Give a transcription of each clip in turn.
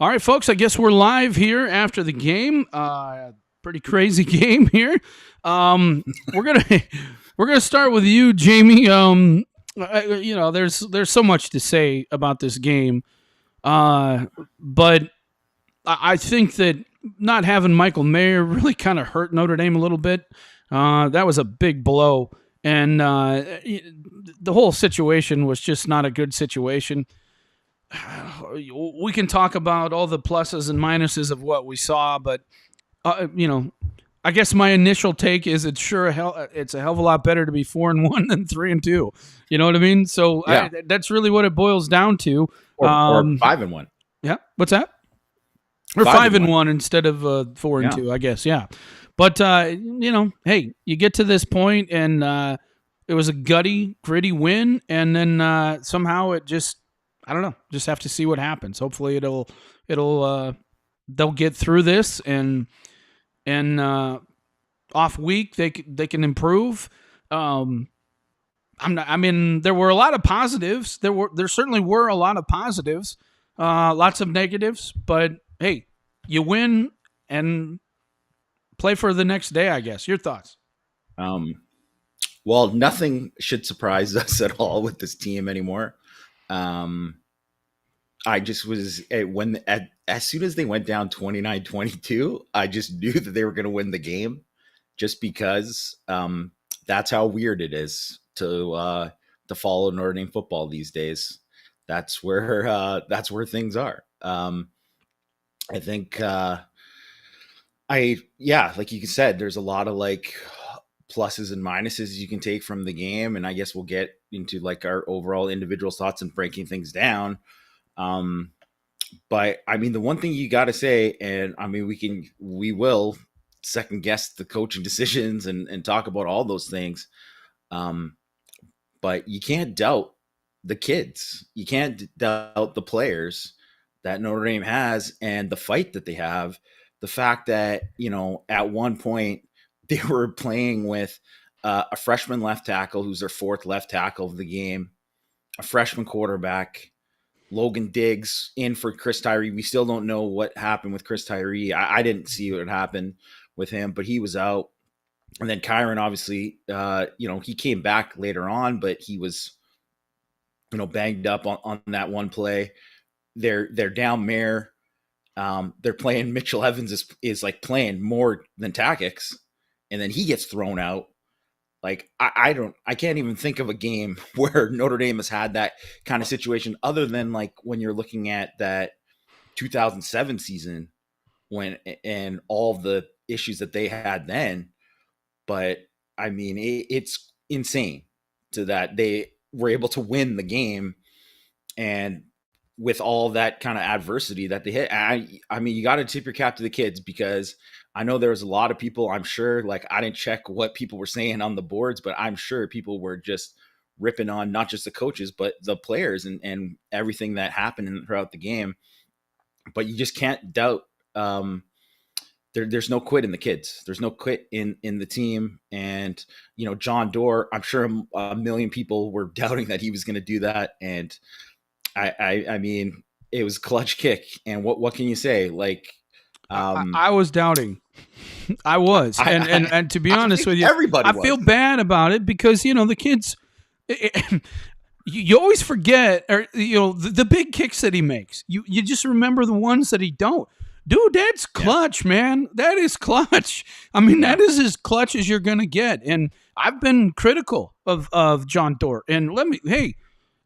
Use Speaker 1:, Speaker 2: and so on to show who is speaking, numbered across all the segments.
Speaker 1: All right, folks, I guess we're live here after the game. Pretty crazy game here. We're gonna we're gonna start with you, Jamie. There's so much to say about this game, but I think that not having Michael Mayer really kind of hurt Notre Dame a little bit. That was a big blow, and the whole situation was just not a good situation. We can talk about all the pluses and minuses of what we saw, but I guess my initial take is it's a hell of a lot better to be 4-1 than 3-2. You know what I mean? So
Speaker 2: Yeah.
Speaker 1: that's really what it boils down to.
Speaker 2: Or 5-1.
Speaker 1: Yeah, what's that? Or 5-1 instead of 4-2, I guess. Yeah, but hey, you get to this point, and it was a gritty win, and then somehow it just. I don't know. Just have to see what happens. Hopefully, they'll get through this and off week they can improve. There were a lot of positives. There certainly were a lot of positives. Lots of negatives, but hey, you win and play for the next day. I guess. Your thoughts?
Speaker 2: Well, nothing should surprise us at all with this team anymore. I just was as soon as they went down 29-22, I just knew that they were going to win the game, just because that's how weird it is to follow Notre Dame football these days. That's where things are. I think like you said, there's a lot of like pluses and minuses you can take from the game, and I guess we'll get into like our overall individual thoughts and breaking things down. But I mean, the one thing you got to say, and I mean, we will second guess the coaching decisions and talk about all those things. But you can't doubt the kids. You can't doubt the players that Notre Dame has and the fight that they have. The fact that, at one point they were playing with a freshman left tackle who's their fourth left tackle of the game, a freshman quarterback, Logan Diggs in for Chris Tyree. We still don't know what happened with Chris Tyree. I didn't see what happened with him, but he was out. And then Kyron, obviously, he came back later on, but he was, banged up on that one play. They're down Mayer. They're playing Mitchell Evans is like playing more than Takix, and then he gets thrown out. Like, I can't even think of a game where Notre Dame has had that kind of situation other than like when you're looking at that 2007 season and all the issues that they had then. But I mean, it's insane that they were able to win the game and with all that kind of adversity that they hit. I mean, you got to tip your cap to the kids, because I know there was a lot of people, I'm sure, like I didn't check what people were saying on the boards, but I'm sure people were just ripping on not just the coaches, but the players and everything that happened throughout the game. But you just can't doubt there's no quit in the kids. There's no quit in the team. And, John Doerr, I'm sure a million people were doubting that he was going to do that. And I mean, it was a clutch kick. And what can you say? Like,
Speaker 1: I was doubting. I was. And to be honest with you,
Speaker 2: everybody
Speaker 1: feel bad about it because, the kids, you always forget, or, the big kicks that he makes. You just remember the ones that he don't. Dude, that's clutch, man. That is clutch. I mean, that is as clutch as you're going to get. And I've been critical of John Doerr. And hey,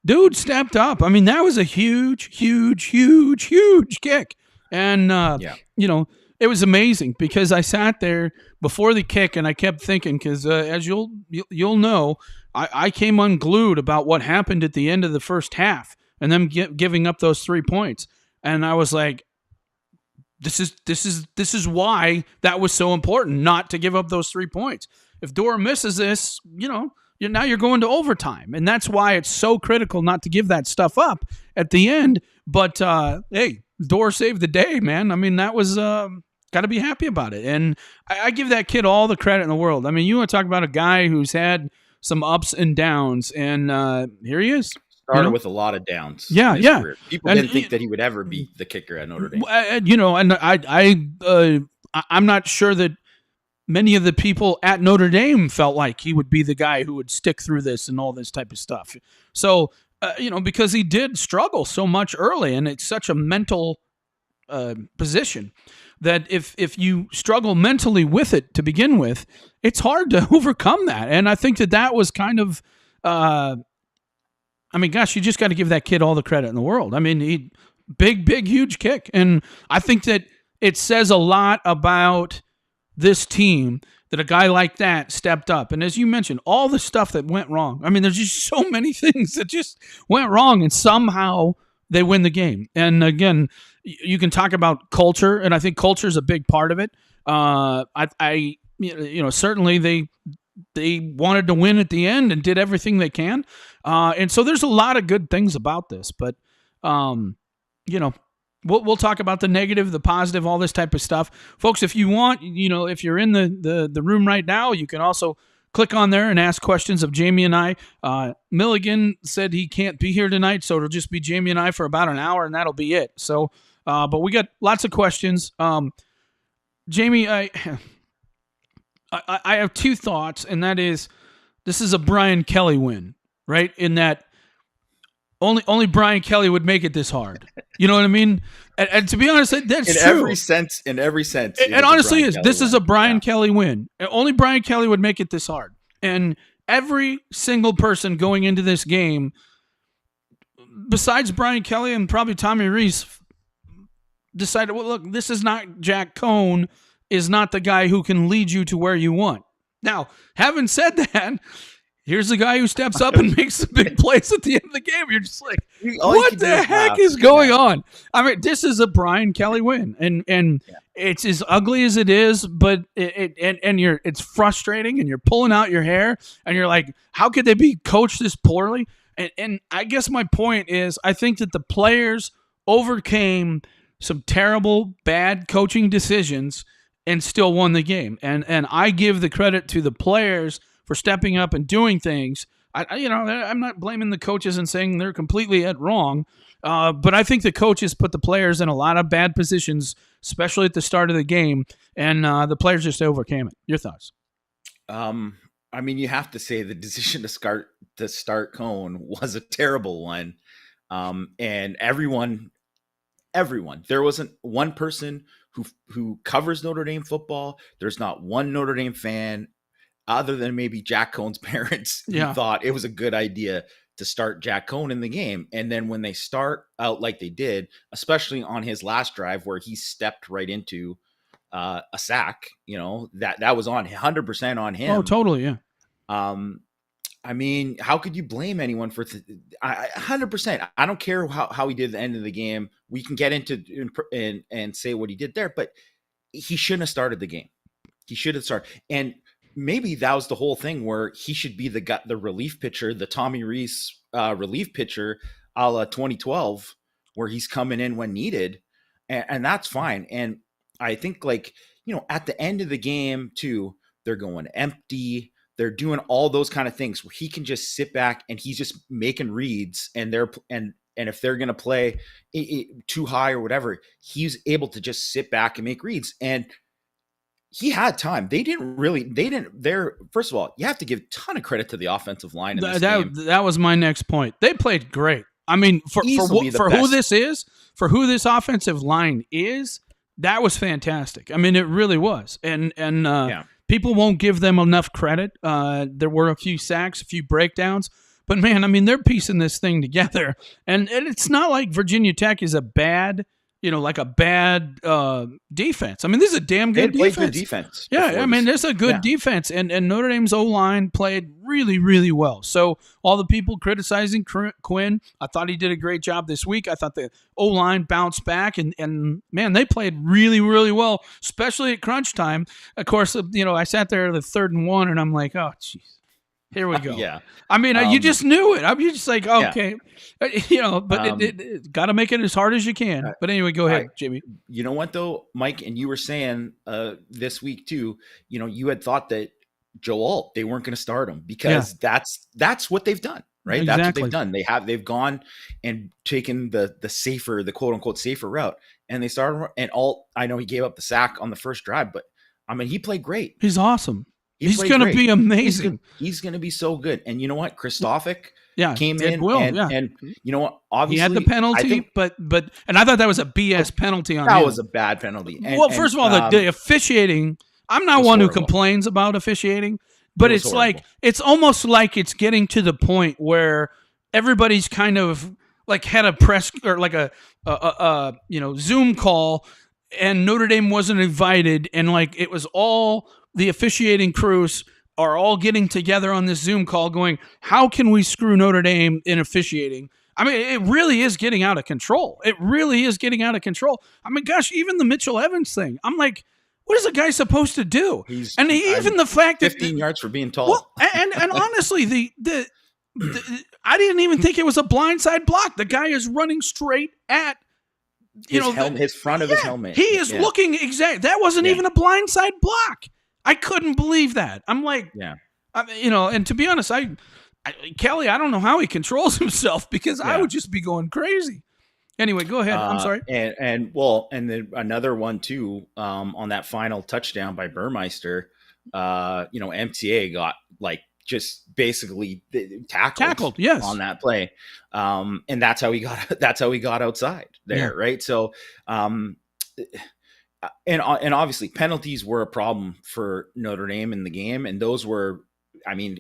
Speaker 1: dude stepped up. I mean, that was a huge kick. And, it was amazing because I sat there before the kick and I kept thinking, because as you'll know, I came unglued about what happened at the end of the first half and them giving up those 3 points. And I was like, this is why that was so important, not to give up those 3 points. If Doerr misses this, now you're going to overtime. And that's why it's so critical not to give that stuff up at the end. But, hey, Doerr saved the day, man. I mean, that was got to be happy about it. And I give that kid all the credit in the world. I mean, you want to talk about a guy who's had some ups and downs, and here he is.
Speaker 2: started with a lot of downs
Speaker 1: Yeah,
Speaker 2: in his
Speaker 1: yeah.
Speaker 2: career. People
Speaker 1: And
Speaker 2: didn't think that he would ever be the kicker at Notre Dame.
Speaker 1: and I'm not sure that many of the people at Notre Dame felt like he would be the guy who would stick through this and all this type of stuff. So, because he did struggle so much early, and it's such a mental position that if you struggle mentally with it to begin with, it's hard to overcome that. And I think that was kind of, gosh, you just got to give that kid all the credit in the world. I mean, he big, huge kick. And I think that it says a lot about this team that a guy like that stepped up. And as you mentioned, all the stuff that went wrong. I mean, there's just so many things that just went wrong, and somehow they win the game. And again, you can talk about culture, and I think culture is a big part of it. Certainly they wanted to win at the end and did everything they can. And so there's a lot of good things about this, but we'll talk about the negative, the positive, all this type of stuff. Folks, if you want, if you're in the room right now, you can also click on there and ask questions of Jamie and I. Milligan said he can't be here tonight, so it'll just be Jamie and I for about an hour, and that'll be it. So, but we got lots of questions. Jamie, I have two thoughts, and that is, this is a Brian Kelly win, right? In that only Brian Kelly would make it this hard. You know what I mean? And to be honest, that's
Speaker 2: in
Speaker 1: true.
Speaker 2: In every sense.
Speaker 1: And honestly, this is a Brian Kelly win. Only Brian Kelly would make it this hard. And every single person going into this game, besides Brian Kelly and probably Tommy Rees, decided, well, look, this is not Jack Cohn, is not the guy who can lead you to where you want. Now, having said that, here's the guy who steps up and makes the big plays at the end of the game. You're just like, what the heck is going on? I mean, this is a Brian Kelly win, and it's as ugly as it is, but it's frustrating, and you're pulling out your hair, and you're like, how could they be coached this poorly? And I guess my point is, I think that the players overcame some terrible, bad coaching decisions and still won the game. And I give the credit to the players for stepping up and doing things. I'm not blaming the coaches and saying they're completely wrong, but I think the coaches put the players in a lot of bad positions, especially at the start of the game, and the players just overcame it. Your thoughts?
Speaker 2: You have to say the decision to start Cohn was a terrible one, and everyone. There wasn't one person who covers Notre Dame football. There's not one Notre Dame fan, other than maybe Jack Cohn's parents, who thought it was a good idea to start Jack Cohn in the game. And then when they start out like they did, especially on his last drive where he stepped right into a sack, that was on 100% on him.
Speaker 1: Oh, totally, yeah.
Speaker 2: How could you blame anyone for 100%? I don't care how he did at the end of the game. We can get into and say what he did there, but he shouldn't have started the game. He should have started. And maybe that was the whole thing, where he should be the relief pitcher, the Tommy Rees relief pitcher, a la 2012, where he's coming in when needed, and that's fine. And I think, at the end of the game too, they're going empty. They're doing all those kind of things where he can just sit back and he's just making reads, and if they're going to play too high or whatever, he's able to just sit back and make reads. And he had time. First of all, you have to give a ton of credit to the offensive line in this game.
Speaker 1: That was my next point. They played great. I mean, for who this is, for who this offensive line is, that was fantastic. I mean, it really was. And people won't give them enough credit. There were a few sacks, a few breakdowns, but man, I mean, they're piecing this thing together. And it's not like Virginia Tech is a bad defense. I mean, this is a damn good defense.
Speaker 2: Good defense.
Speaker 1: Yeah, I mean, this is a good defense, and Notre Dame's O-line played really, really well. So all the people criticizing Quinn, I thought he did a great job this week. I thought the O-line bounced back, and man, they played really, really well, especially at crunch time. Of course, I sat there at the 3rd and 1, and I'm like, oh, jeez. Here we go.
Speaker 2: Yeah.
Speaker 1: I mean, you just knew it. I'm just like, okay, but it got to make it as hard as you can. But anyway, go ahead, Jamie.
Speaker 2: You know what though, Mike, and you were saying this week too, you had thought that Joe Alt, they weren't going to start him because that's what they've done. right? That's what they've
Speaker 1: Exactly.
Speaker 2: done. They've gone and taken the safer, the quote unquote safer route, and they started. And I know he gave up the sack on the first drive, but I mean, he played great.
Speaker 1: He's awesome.
Speaker 2: He
Speaker 1: He's
Speaker 2: played
Speaker 1: going to
Speaker 2: great.
Speaker 1: be amazing.
Speaker 2: He's going to be so good. And you know what? Kristofik
Speaker 1: Yeah,
Speaker 2: came
Speaker 1: did
Speaker 2: in
Speaker 1: well. Yeah,
Speaker 2: and you know what? Obviously,
Speaker 1: he had the penalty,
Speaker 2: I think
Speaker 1: but and I thought that was a BS penalty on him.
Speaker 2: that was a bad penalty.
Speaker 1: Well, first of all, the officiating. I'm not one who complains about officiating, but it's like it's almost like it's getting to the point where everybody's kind of like had a press or like a Zoom call, and Notre Dame wasn't invited, and like it was all the officiating crews are all getting together on this Zoom call going, how can we screw Notre Dame in officiating? I mean, it really is getting out of control. It really is getting out of control. I mean, gosh, even the Mitchell Evans thing. I'm like, what is a guy supposed to do? The fact
Speaker 2: 15 that 15 yards for being tall.
Speaker 1: Well, and honestly, I didn't even think it was a blindside block. The guy is running straight at
Speaker 2: his front of his helmet.
Speaker 1: He is looking exact. That wasn't even a blindside block. I couldn't believe that. I'm like, and to be honest, Kelly, I don't know how he controls himself because I would just be going crazy. Anyway, go ahead. I'm sorry.
Speaker 2: And then another one too, on that final touchdown by Burmeister, MTA got like just basically tackled
Speaker 1: yes,
Speaker 2: on that play. And that's how he got outside there. Right. So, and obviously penalties were a problem for Notre Dame in the game. And those were,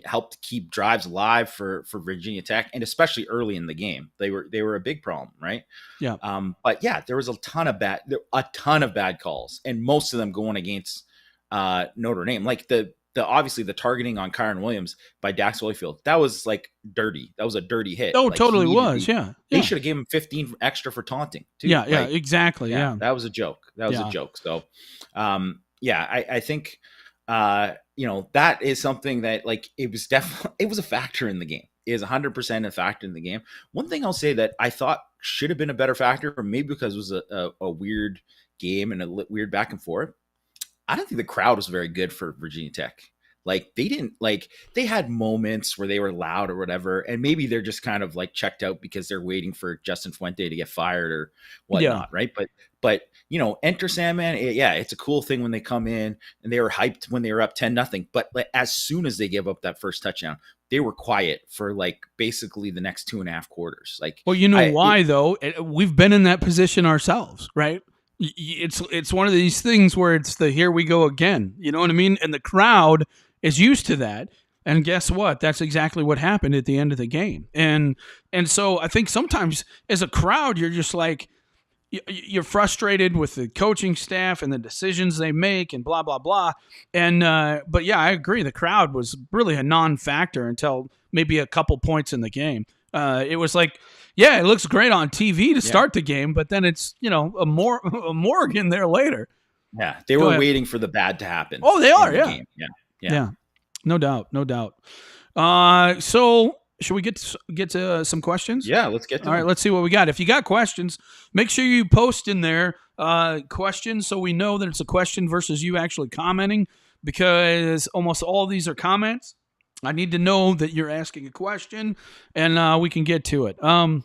Speaker 2: helped keep drives alive for Virginia Tech, and especially early in the game, they were a big problem. Right.
Speaker 1: Yeah.
Speaker 2: But yeah, there was a ton of bad calls, and most of them going against Notre Dame. Like obviously the targeting on Kyron Williams by Dax Holyfield, that was like dirty. That was a dirty hit.
Speaker 1: Oh, like, totally was.
Speaker 2: They should have given him 15 extra for taunting too.
Speaker 1: Yeah. Yeah, exactly. Yeah.
Speaker 2: That was a joke. A joke. So, I think, that is something that like, it was a factor in the game. It is 100% a factor in the game. One thing I'll say that I thought should have been a better factor, or maybe because it was a weird game and a weird back and forth, I don't think the crowd was very good for Virginia Tech. Like they had moments where they were loud or whatever, and maybe they're just kind of like checked out because they're waiting for Justin Fuente to get fired or whatnot, right? But enter Sandman, it's a cool thing when they come in, and they were hyped when they were up 10-0. But as soon as they give up that first touchdown, they were quiet for like basically the next 2.5 quarters. Like,
Speaker 1: well, why though? We've been in that position ourselves, right? It's one of these things where it's the here we go again. You know what I mean? And the crowd is used to that. And guess what? That's exactly what happened at the end of the game. And so I think sometimes as a crowd, you're just like, you're frustrated with the coaching staff and the decisions they make and blah, blah, blah. And but yeah, I agree. The crowd was really a non-factor until maybe a couple points in the game. It was like, yeah, it looks great on TV to start the game, but then it's, a Morgan there later.
Speaker 2: Yeah, they were waiting for the bad to happen.
Speaker 1: Oh, they are, yeah.
Speaker 2: Yeah.
Speaker 1: No doubt. So should we get to some questions?
Speaker 2: Yeah, let's get to them.
Speaker 1: All right, let's see what we got. If you got questions, make sure you post in there questions so we know that it's a question versus you actually commenting, because almost all of these are comments. I need to know that you're asking a question, and we can get to it. And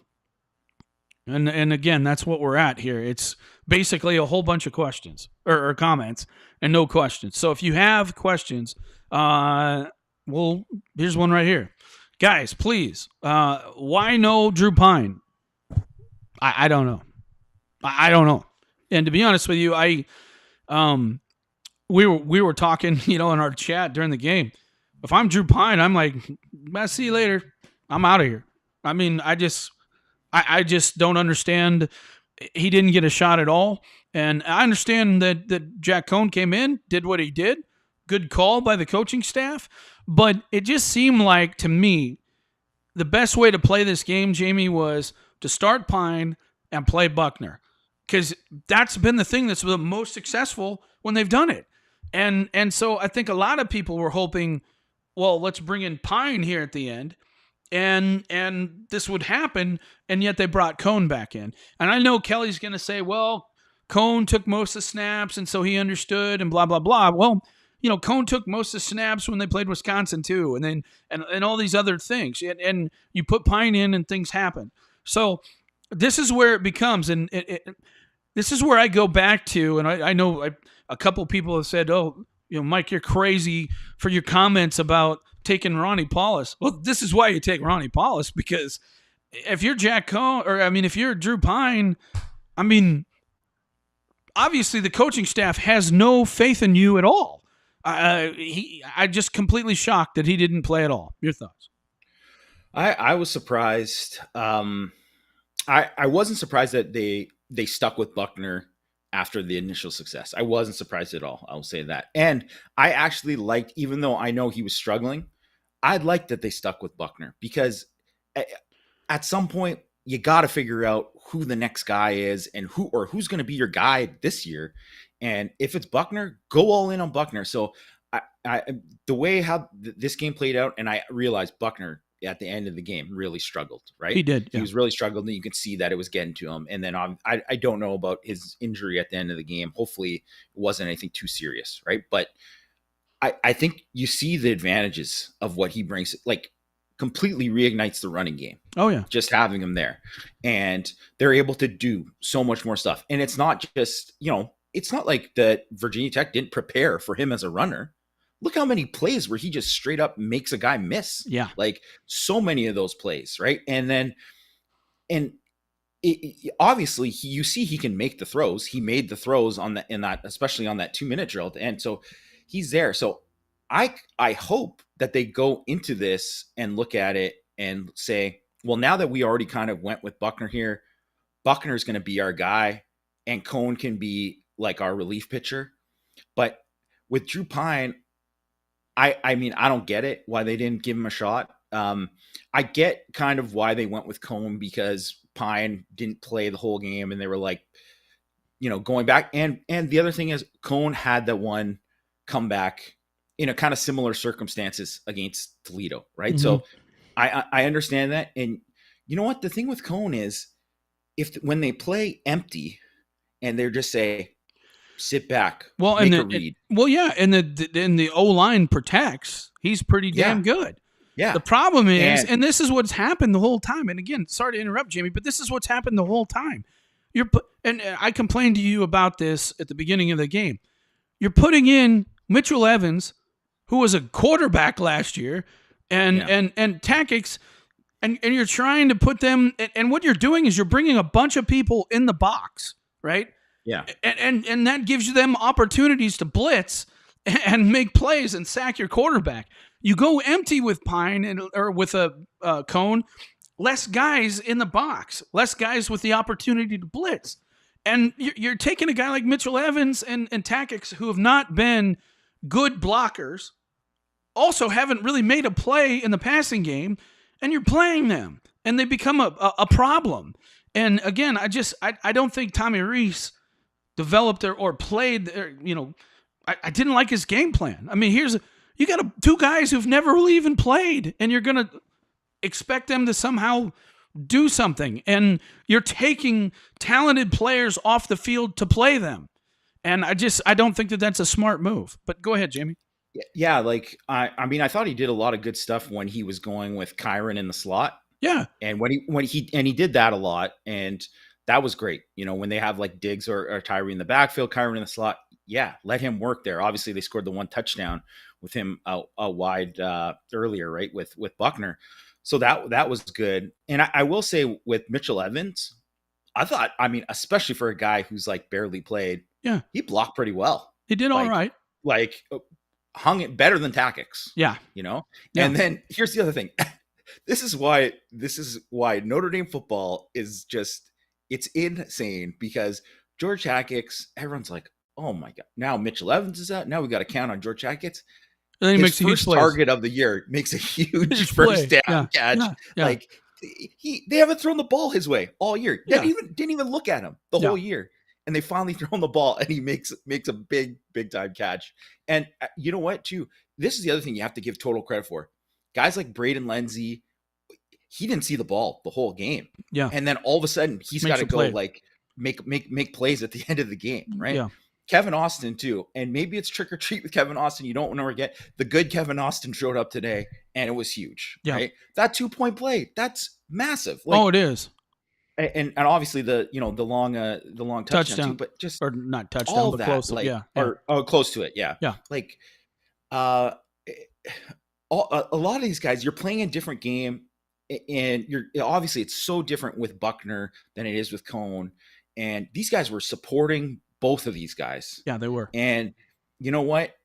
Speaker 1: again, that's what we're at here. It's basically a whole bunch of questions or comments and no questions. So if you have questions, here's one right here. Guys, please, why no Drew Pine? I don't know. I don't know. And to be honest with you, we were talking, in our chat during the game. If I'm Drew Pine, I'm like, I'll see you later. I'm out of here. I mean, I just don't understand. He didn't get a shot at all. And I understand that Jack Cohn came in, did what he did. Good call by the coaching staff. But it just seemed like, to me, the best way to play this game, Jamie, was to start Pine and play Buckner. Because that's been the thing that's been the most successful when they've done it. And so I think a lot of people were hoping, well, let's bring in Pine here at the end, and this would happen, and yet they brought Cohn back in. And I know Kelly's going to say, well, Cohn took most of the snaps, and so he understood, and blah, blah, blah. Well, Cone took most of the snaps when they played Wisconsin too, and then and all these other things, and you put Pine in and things happen. So this is where it becomes, and this is where I go back to, and I know a couple people have said, "Oh, Mike, you're crazy for your comments about taking Ronnie Paulus." Well, this is why you take Ronnie Paulus, because if you're Jack Cone, or if you're Drew Pine, obviously the coaching staff has no faith in you at all. I just completely shocked that he didn't play at all. Your thoughts?
Speaker 2: I was surprised. I wasn't surprised that they stuck with Buckner after the initial success. I wasn't surprised at all. I'll say that. And I actually liked, even though I know he was struggling, I liked that they stuck with Buckner, because at some point you got to figure out who the next guy is and who's going to be your guy this year. And if it's Buckner, go all in on Buckner. So the way how this game played out, and I realized Buckner at the end of the game really struggled, right?
Speaker 1: He did.
Speaker 2: He was really struggling. You could see that it was getting to him. And then I don't know about his injury at the end of the game. Hopefully it wasn't anything too serious, right? But I think you see the advantages of what he brings, like completely reignites the running game.
Speaker 1: Oh yeah.
Speaker 2: Just having him there. And they're able to do so much more stuff. And it's not just, it's not like that Virginia Tech didn't prepare for him as a runner. Look how many plays where he just straight up makes a guy miss.
Speaker 1: Yeah.
Speaker 2: Like so many of those plays, right? And then, obviously you see he can make the throws. He made the throws in that, especially on that 2-minute drill. And so he's there. So I hope that they go into this and look at it and say, well, now that we already kind of went with Buckner here, Buckner is going to be our guy and Cone can be like our relief pitcher. But with Drew Pine, I mean, I don't get it why they didn't give him a shot. I get kind of why they went with Cone, because Pine didn't play the whole game and they were like, going back. And the other thing is Cone had that one comeback in a kind of similar circumstances against Toledo, right? Mm-hmm. So I understand that. And you know what? The thing with Cone is when they play empty and they're just say, sit back, make a read.
Speaker 1: And the O-line protects. He's pretty damn good.
Speaker 2: Yeah.
Speaker 1: The problem is, and this is what's happened the whole time. And again, sorry to interrupt, Jamie, but this is what's happened the whole time. And I complained to you about this at the beginning of the game. You're putting in Mitchell Evans, who was a quarterback last year, and Takix, and you're trying to put them. And what you're doing is you're bringing a bunch of people in the box, right?
Speaker 2: Yeah.
Speaker 1: And that gives you them opportunities to blitz and make plays and sack your quarterback. You go empty with Pine or with a Cone, less guys in the box, less guys with the opportunity to blitz. And you're taking a guy like Mitchell Evans and Takix, who have not been good blockers, also haven't really made a play in the passing game, and you're playing them, and they become a problem. And again, I don't think Tommy Rees developed or played, I didn't like his game plan. I mean, you got two guys who've never really even played, and you're going to expect them to somehow do something. And you're taking talented players off the field to play them. And I don't think that that's a smart move. But go ahead, Jamie.
Speaker 2: Yeah, like, I mean, I thought he did a lot of good stuff when he was going with Kyron in the slot.
Speaker 1: Yeah.
Speaker 2: And he did that a lot. And that was great. When they have like Diggs or Tyree in the backfield, Kyron in the slot, yeah, let him work there. Obviously, they scored the one touchdown with him out wide earlier, right, with Buckner. So that was good. And I will say with Mitchell Evans, I thought, I mean, especially for a guy who's like barely played,
Speaker 1: yeah,
Speaker 2: he blocked pretty well.
Speaker 1: He did all right.
Speaker 2: Like hung it better than Takix.
Speaker 1: Yeah.
Speaker 2: Yeah. And then here's the other thing. This is why Notre Dame football is just, it's insane, because George Takix, everyone's like, oh my God, now Mitchell Evans is out. Now we got to count on George Takix.
Speaker 1: And then he makes
Speaker 2: first target of the year, makes a huge first down catch. Yeah. Like they haven't thrown the ball his way all year. Yeah. Didn't even look at him the whole year. And they finally throw the ball and he makes a big time catch. And you know what, too? This is the other thing you have to give total credit for. Guys like Braden Lenzy, he didn't see the ball the whole game.
Speaker 1: Yeah.
Speaker 2: And then all of a sudden he's got to go like make plays at the end of the game, right?
Speaker 1: Yeah.
Speaker 2: Kevin Austin too. And maybe it's trick or treat with Kevin Austin. You don't want to forget the good Kevin Austin showed up today, and it was huge.
Speaker 1: Yeah.
Speaker 2: Right, that 2-point play, that's massive. Like,
Speaker 1: oh, it is.
Speaker 2: And obviously the long touchdown too, but just
Speaker 1: or not touchdown,
Speaker 2: all
Speaker 1: but
Speaker 2: that,
Speaker 1: close.
Speaker 2: like,
Speaker 1: Yeah.
Speaker 2: or close to it. Yeah.
Speaker 1: Yeah.
Speaker 2: Like, a lot of these guys, you're playing a different game, and you're obviously it's so different with Buckner than it is with Cone. And these guys were supporting both of these guys.
Speaker 1: Yeah, they were.
Speaker 2: And you know what?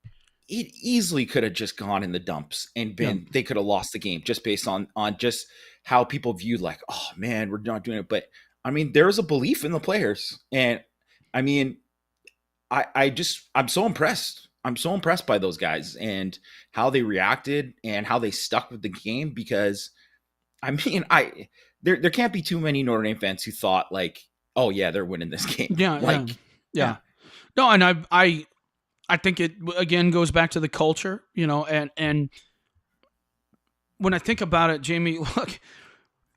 Speaker 2: It easily could have just gone in the dumps and been, they could have lost the game just based on just how people viewed, like, oh man, we're not doing it. But I mean, there was a belief in the players. And I mean, I'm so impressed. I'm so impressed by those guys and how they reacted and how they stuck with the game, because I mean, there can't be too many Notre Dame fans who thought, like, oh yeah, they're winning this game.
Speaker 1: Yeah.
Speaker 2: Like,
Speaker 1: yeah. No, and I think it again goes back to the culture, and when I think about it, Jamie, look,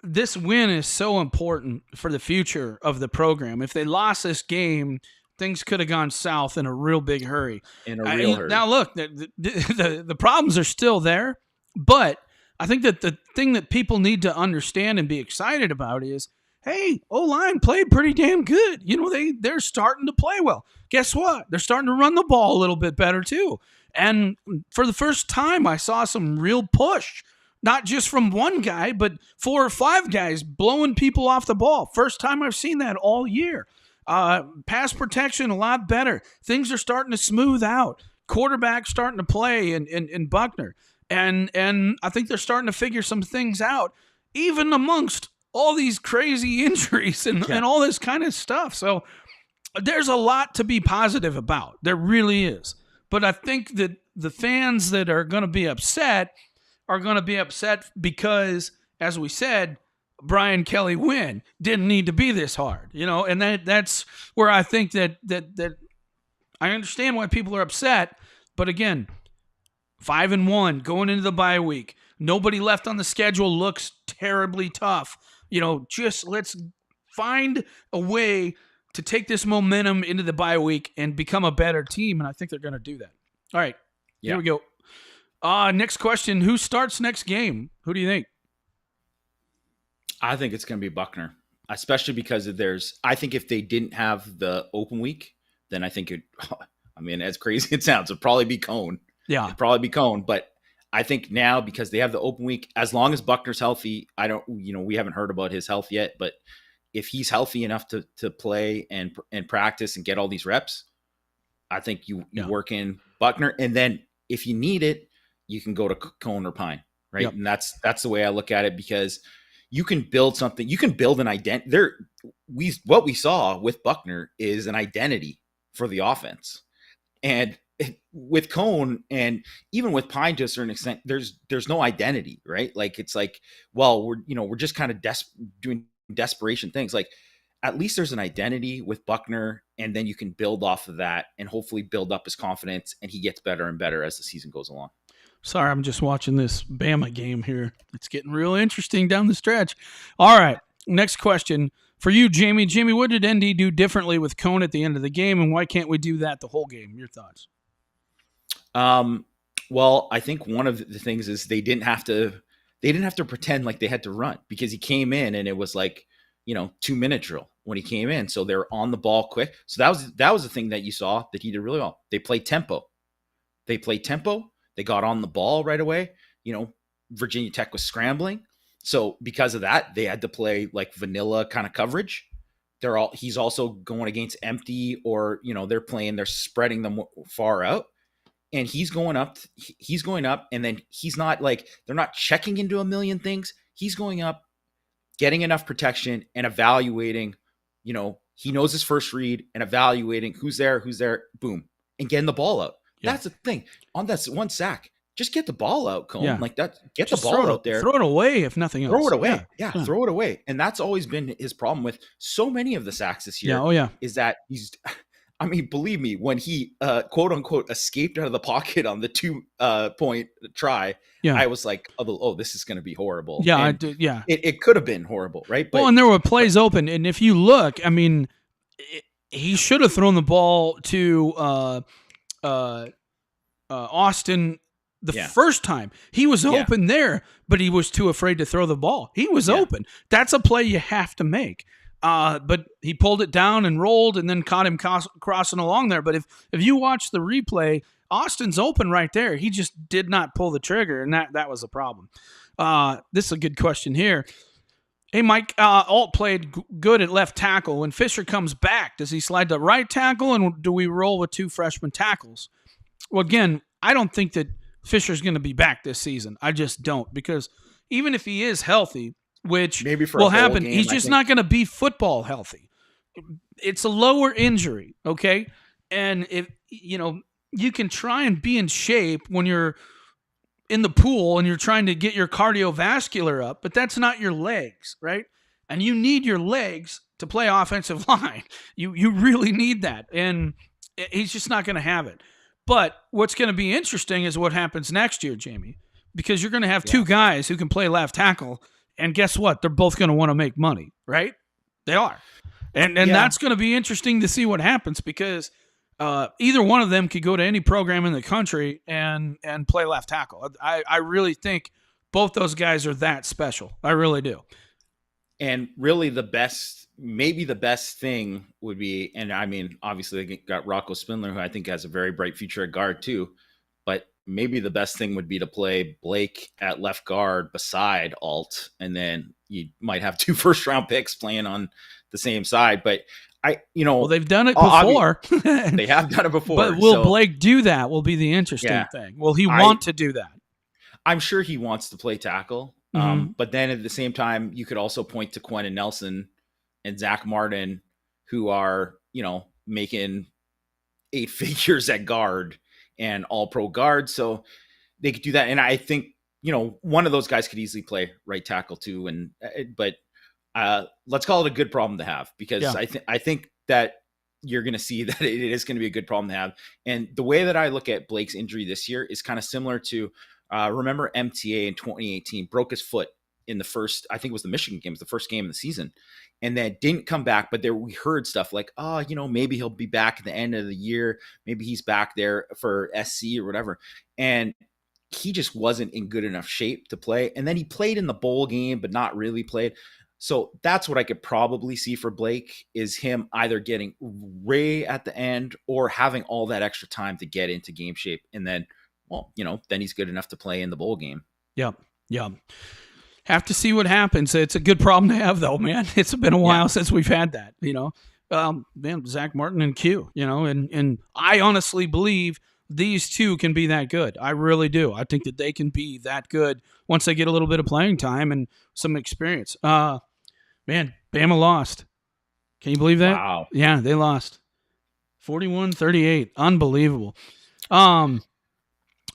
Speaker 1: this win is so important for the future of the program. If they lost this game, things could have gone south in a real big hurry. Now, look, the problems are still there, but I think that the thing that people need to understand and be excited about is, hey, O-line played pretty damn good. They're starting to play well. Guess what? They're starting to run the ball a little bit better too. And for the first time, I saw some real push, not just from one guy, but 4 or 5 guys blowing people off the ball. First time I've seen that all year. Pass protection a lot better. Things are starting to smooth out. Quarterback starting to play in Buckner. And I think they're starting to figure some things out, even amongst all these crazy injuries and all this kind of stuff. So there's a lot to be positive about. There really is. But I think that the fans that are going to be upset are going to be upset because, as we said, Brian Kelly win didn't need to be this hard, and that's where I think that I understand why people are upset. But again, 5-1 going into the bye week, nobody left on the schedule looks terribly tough. Just let's find a way to take this momentum into the bye week and become a better team. And I think they're going to do that. All right. Here we go. Next question. Who starts next game? Who do you think?
Speaker 2: I think it's going to be Buckner, especially because I think if they didn't have the open week, then I think as crazy as it sounds, it'd probably be Cone.
Speaker 1: Yeah.
Speaker 2: It'd probably be Cone. But I think now, because they have the open week, as long as Buckner's healthy, we haven't heard about his health yet, but if he's healthy enough to play and practice and get all these reps, I think you work in Buckner. And then if you need it, you can go to Cone or Pine, right? Yep. And that's the way I look at it, because you can build something. You can build an identity. What we saw with Buckner is an identity for the offense. And with Cone and even with Pine to a certain extent, there's no identity, right? Like, it's like, well, we're just kind of doing desperation things. Like, at least there's an identity with Buckner, and then you can build off of that and hopefully build up his confidence, and he gets better and better as the season goes along.
Speaker 1: Sorry, I'm just watching this Bama game here. It's getting real interesting down the stretch. All right, next question for you, Jamie. Jamie, what did ND do differently with Cone at the end of the game, and why can't we do that the whole game? Your thoughts?
Speaker 2: Well, I think one of the things is they didn't have to pretend like they had to run, because he came in and it was like, 2-minute drill when he came in. So they're on the ball quick. So that was the thing that you saw that he did really well. They played tempo. They got on the ball right away. Virginia Tech was scrambling. So because of that, they had to play like vanilla kind of coverage. He's also going against empty, or, they're spreading them far out. And he's going up, and then he's not like, they're not checking into a million things. He's going up, getting enough protection and evaluating, he knows his first read and evaluating who's there, boom, and getting the ball out. Yeah. That's the thing. On that one sack, just get the ball out, Cone. Yeah. Like that, get just the ball out there.
Speaker 1: Throw it away if nothing else.
Speaker 2: Throw it away. Yeah, throw it away. And that's always been his problem with so many of the sacks this year. Is that believe me, when he quote unquote escaped out of the pocket on the 2-point try, I was like, oh, this is going to be horrible.
Speaker 1: Yeah,
Speaker 2: and
Speaker 1: I did. Yeah,
Speaker 2: it could have been horrible, right?
Speaker 1: But, and there were plays open, and if you look, he should have thrown the ball to Austin the first time. He was open there, but he was too afraid to throw the ball. He was open. That's a play you have to make. But he pulled it down and rolled and then caught him crossing along there. But if you watch the replay, Austin's open right there. He just did not pull the trigger, and that was a problem. This is a good question here. Hey, Mike, Alt played good at left tackle. When Fisher comes back, does he slide to right tackle, and do we roll with 2 freshman tackles? Well, again, I don't think that Fisher's going to be back this season. I just don't, because even if he is healthy, which
Speaker 2: maybe for
Speaker 1: will happen, game, he's just not going to be football healthy. It's a lower injury, okay? And if you can try and be in shape when you're in the pool and you're trying to get your cardiovascular up, but that's not your legs, right? And you need your legs to play offensive line. You really need that. And he's just not going to have it. But what's going to be interesting is what happens next year, Jamie, because you're going to have 2 guys who can play left tackle, and guess what? They're both going to want to make money, right? They are. And that's going to be interesting to see what happens, because either one of them could go to any program in the country and play left tackle. I really think both those guys are that special. I really do.
Speaker 2: And really maybe the best thing would be, and I mean, obviously they got Rocco Spindler, who I think has a very bright future at guard too, but maybe the best thing would be to play Blake at left guard beside Alt, and then you might have 2 first-round picks playing on the same side. But well,
Speaker 1: they've done it before.
Speaker 2: They have done it before.
Speaker 1: But will Blake do that? Will be the interesting thing. Will he want to do that?
Speaker 2: I'm sure he wants to play tackle. But then at the same time, you could also point to Quentin Nelson and Zach Martin, who are, making 8 figures at guard and all pro guard. So they could do that. And I think, one of those guys could easily play right tackle too. But let's call it a good problem to have, because I think that you're going to see that it is going to be a good problem to have. And the way that I look at Blake's injury this year is kind of similar to, remember MTA in 2018 broke his foot in the first, I think it was the Michigan game, it was the first game of the season, and then didn't come back. But we heard stuff like, maybe he'll be back at the end of the year. Maybe he's back there for SC or whatever. And he just wasn't in good enough shape to play. And then he played in the bowl game, but not really played. So that's what I could probably see for Blake, is him either getting way at the end or having all that extra time to get into game shape. And then, then he's good enough to play in the bowl game.
Speaker 1: Yeah. Have to see what happens. It's a good problem to have, though, man. It's been a while since we've had that, man, Zach Martin and Q, and I honestly believe these 2 can be that good. I really do. I think that they can be that good once they get a little bit of playing time and some experience. Man, Bama lost. Can you believe that?
Speaker 2: Wow.
Speaker 1: Yeah, they lost. 41-38. Unbelievable.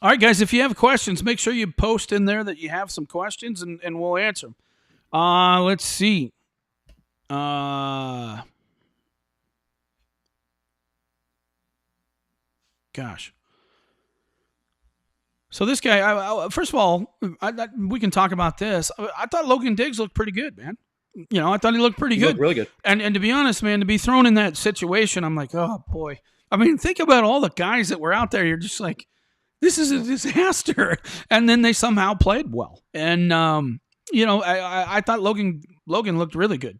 Speaker 1: All right, guys, if you have questions, make sure you post in there that you have some questions, and we'll answer them. Let's see. Gosh. So this guy, first of all, we can talk about this. I thought Logan Diggs looked pretty good, man. I thought he looked pretty good.
Speaker 2: Looked really good.
Speaker 1: And to be honest, man, to be thrown in that situation, I'm like, oh, boy. I mean, think about all the guys that were out there. You're just like, this is a disaster. And then they somehow played well. And, I thought Logan looked really good.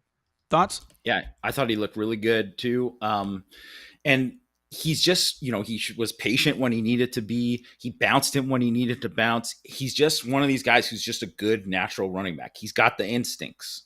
Speaker 1: Thoughts?
Speaker 2: Yeah, I thought he looked really good too. And he's just, he was patient when he needed to be. He bounced him when he needed to bounce. He's just one of these guys who's just a good natural running back. He's got the instincts.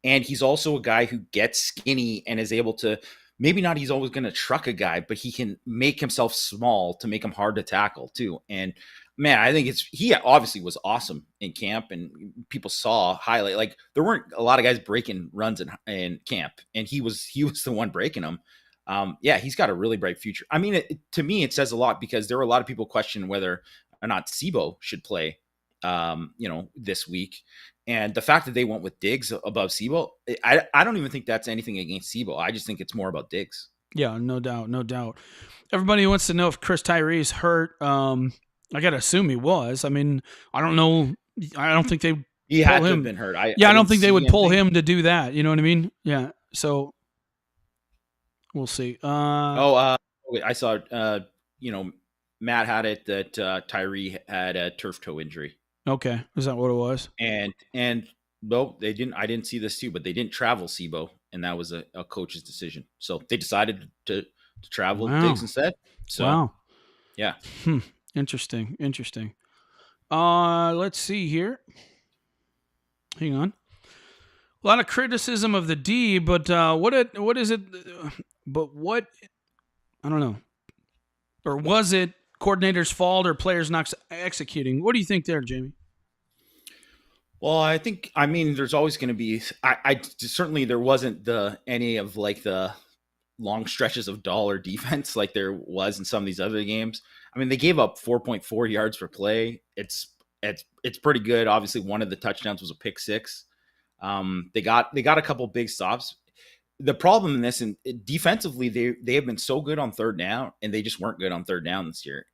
Speaker 2: And he's also a guy who gets skinny and is able to, maybe not he's always going to truck a guy, but he can make himself small to make him hard to tackle too. And man, I think he obviously was awesome in camp, and people saw highlight, like there weren't a lot of guys breaking runs in camp, and he was the one breaking them. He's got a really bright future. I mean, to me, it says a lot, because there were a lot of people questioning whether or not Sebo should play, this week. And the fact that they went with Diggs above Sebo, I don't even think that's anything against Sebo. I just think it's more about Diggs.
Speaker 1: Yeah, no doubt. Everybody wants to know if Chris Tyree's hurt. I got to assume he was. I mean, I don't know. I don't think
Speaker 2: he had to have been hurt. I
Speaker 1: don't think they would pull him to do that. You know what I mean? Yeah. So We'll see.
Speaker 2: Wait, I saw. You know, Matt had it that Tyree had a turf toe injury,
Speaker 1: Okay, is that what it was?
Speaker 2: and no, they didn't. I didn't see this too, but they didn't travel SIBO, and that was a coach's decision. So they decided to travel
Speaker 1: Wow.
Speaker 2: Diggs instead. So
Speaker 1: Wow.
Speaker 2: yeah.
Speaker 1: Hmm. Interesting. Interesting. Let's see here. Hang on. A lot of criticism of the D, but what is it? But what, I don't know. Or was it coordinator's fault or players not executing? What do you think there, Jamie?
Speaker 2: Well, I mean, there's always going to be. I certainly there wasn't any of like the long stretches of dollar defense like there was in some of these other games. I mean, they gave up 4.4 yards per play. It's pretty good. Obviously, one of the touchdowns was a pick six. They got a couple big stops. The problem in this, and defensively, they have been so good on third down, and they just weren't good on third down this year,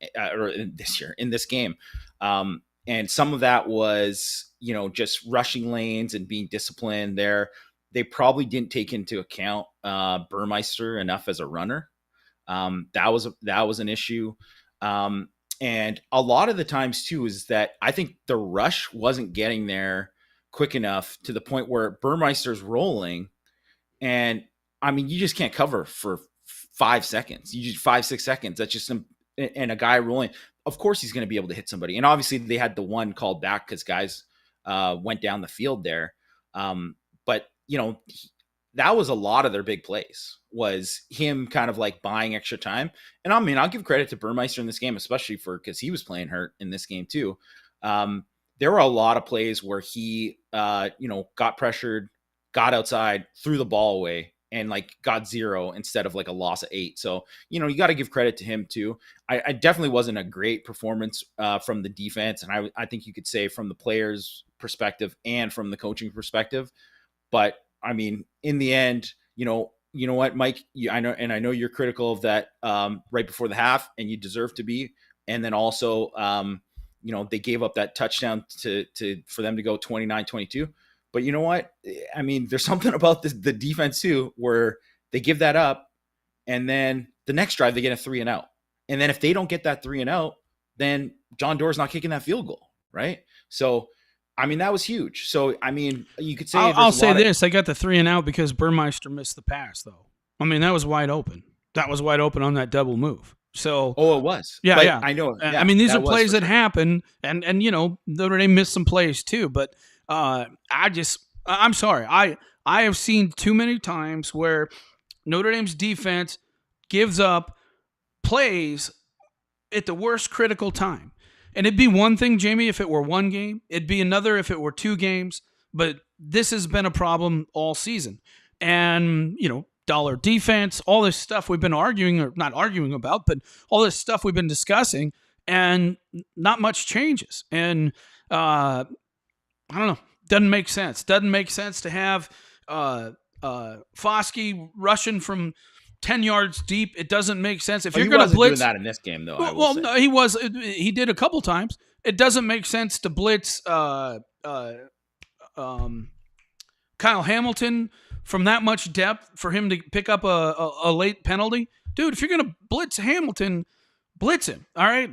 Speaker 2: in this game. And some of that was, just rushing lanes and being disciplined there. They probably didn't take into account Burmeister enough as a runner. That was an issue. And a lot of the times too is that I think the rush wasn't getting there quick enough to the point where Burmeister's rolling, and I mean, you just can't cover for 5 seconds. You just 5, 6 seconds. That's just and a guy rolling. Of course, he's going to be able to hit somebody. And obviously, they had the one called back because guys went down the field there. But that was a lot of their big plays, was him kind of like buying extra time. And I mean, I'll give credit to Burmeister in this game, especially because he was playing hurt in this game too. There were a lot of plays where he, got pressured, got outside, threw the ball away, and like got 0 instead of like a loss of 8. So, you got to give credit to him too. I definitely wasn't a great performance from the defense. And I think you could say from the players' perspective and from the coaching perspective. But I mean, in the end, you know what, Mike, I know you're critical of that right before the half, and you deserve to be. And then also, they gave up that touchdown for them to go 29-22. But you know what? I mean, there's something about the defense too, where they give that up, and then the next drive they get a 3-and-out. And then if they don't get that 3-and-out, then John Doerr's not kicking that field goal, right? So, I mean, that was huge. So, I mean, you could say
Speaker 1: I'll say this: I got the 3-and-out because Burmeister missed the pass, though. I mean, that was wide open. That was wide open on that double move. So,
Speaker 2: it was.
Speaker 1: Yeah,
Speaker 2: but
Speaker 1: yeah.
Speaker 2: I know. Yeah,
Speaker 1: I mean, these are plays that happen, and Notre Dame missed some plays too. But I'm sorry. I have seen too many times where Notre Dame's defense gives up plays at the worst critical time. And it'd be one thing, Jamie, if it were one game. It'd be another if it were 2 games. But this has been a problem all season. And, dollar defense, all this stuff we've been arguing, or not arguing about, but all this stuff we've been discussing, and not much changes. And I don't know. Doesn't make sense. Doesn't make sense to have Foskey rushing from 10 yards deep. It doesn't make sense. If you're going to blitz,
Speaker 2: doing that in this game, though.
Speaker 1: No, he did a couple times. It doesn't make sense to blitz Kyle Hamilton from that much depth for him to pick up a late penalty. Dude, if you're going to blitz Hamilton, blitz him. All right?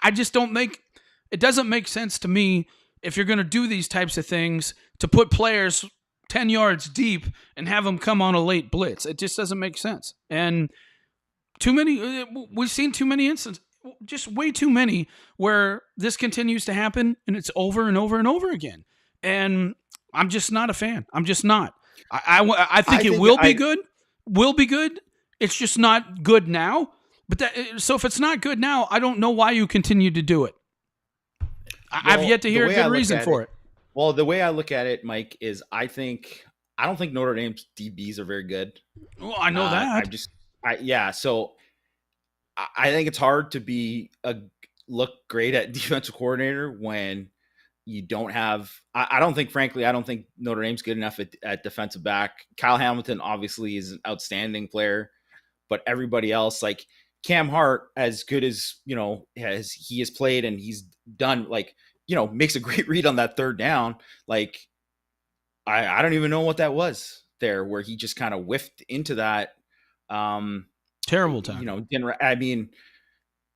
Speaker 1: I just don't make – it doesn't make sense to me if you're going to do these types of things to put players 10 yards deep and have them come on a late blitz. It just doesn't make sense. And we've seen too many instances, just way too many, where this continues to happen and it's over and over and over again. And I'm just not a fan. I'm just not. I think it will be good. Will be good. It's just not good now. But so if it's not good now, I don't know why you continue to do it. I've yet to hear a good reason for it.
Speaker 2: Well, the way I look at it, Mike, is I don't think Notre Dame's DBs are very good.
Speaker 1: Well, I know that.
Speaker 2: So I think it's hard to look great at defensive coordinator when you don't have. I don't think Notre Dame's good enough at defensive back. Kyle Hamilton obviously is an outstanding player, but everybody else, like Cam Hart, as good as as he has played and he's done, makes a great read on that third down. Like I don't even know what that was. there where he just kind of whiffed into that.
Speaker 1: Terrible tackle.
Speaker 2: I mean,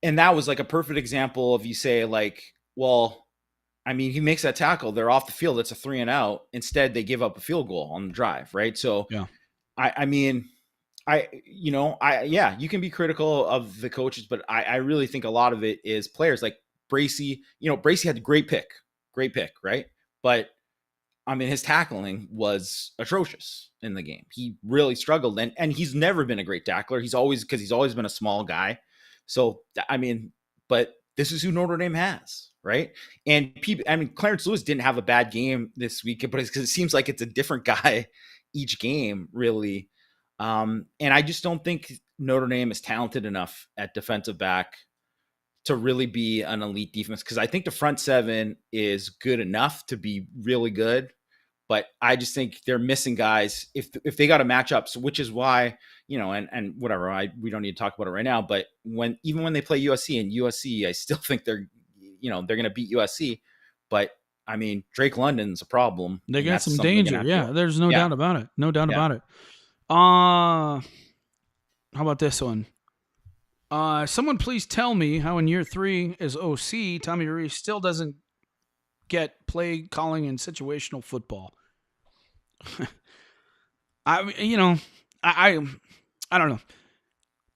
Speaker 2: and that was like a perfect example of, you say like, well, I mean, he makes that tackle, they're off the field, it's a 3 and out. Instead, they give up a field goal on the drive, right? So,
Speaker 1: yeah.
Speaker 2: I mean, yeah, you can be critical of the coaches, but I really think a lot of it is players like Bracey. Bracey had a great pick, right? But I mean, his tackling was atrocious in the game. He really struggled, and he's never been a great tackler. He's always been a small guy. So, I mean, but this is who Notre Dame has, right? And people, I mean, Clarence Lewis didn't have a bad game this week, but it's because it seems like it's a different guy each game, really. And I just don't think Notre Dame is talented enough at defensive back to really be an elite defense, because I think the front seven is good enough to be really good. But I just think they're missing guys if they got to match up. So, which is why, and whatever, we don't need to talk about it right now. But even when they play USC, and USC, I still think they're going to beat USC. But I mean, Drake London's a problem.
Speaker 1: They got some danger. Yeah, there's no doubt about it. No doubt about it. How about this one? Someone please tell me how in year 3 as OC, Tommy Rees still doesn't get play calling in situational football. I don't know.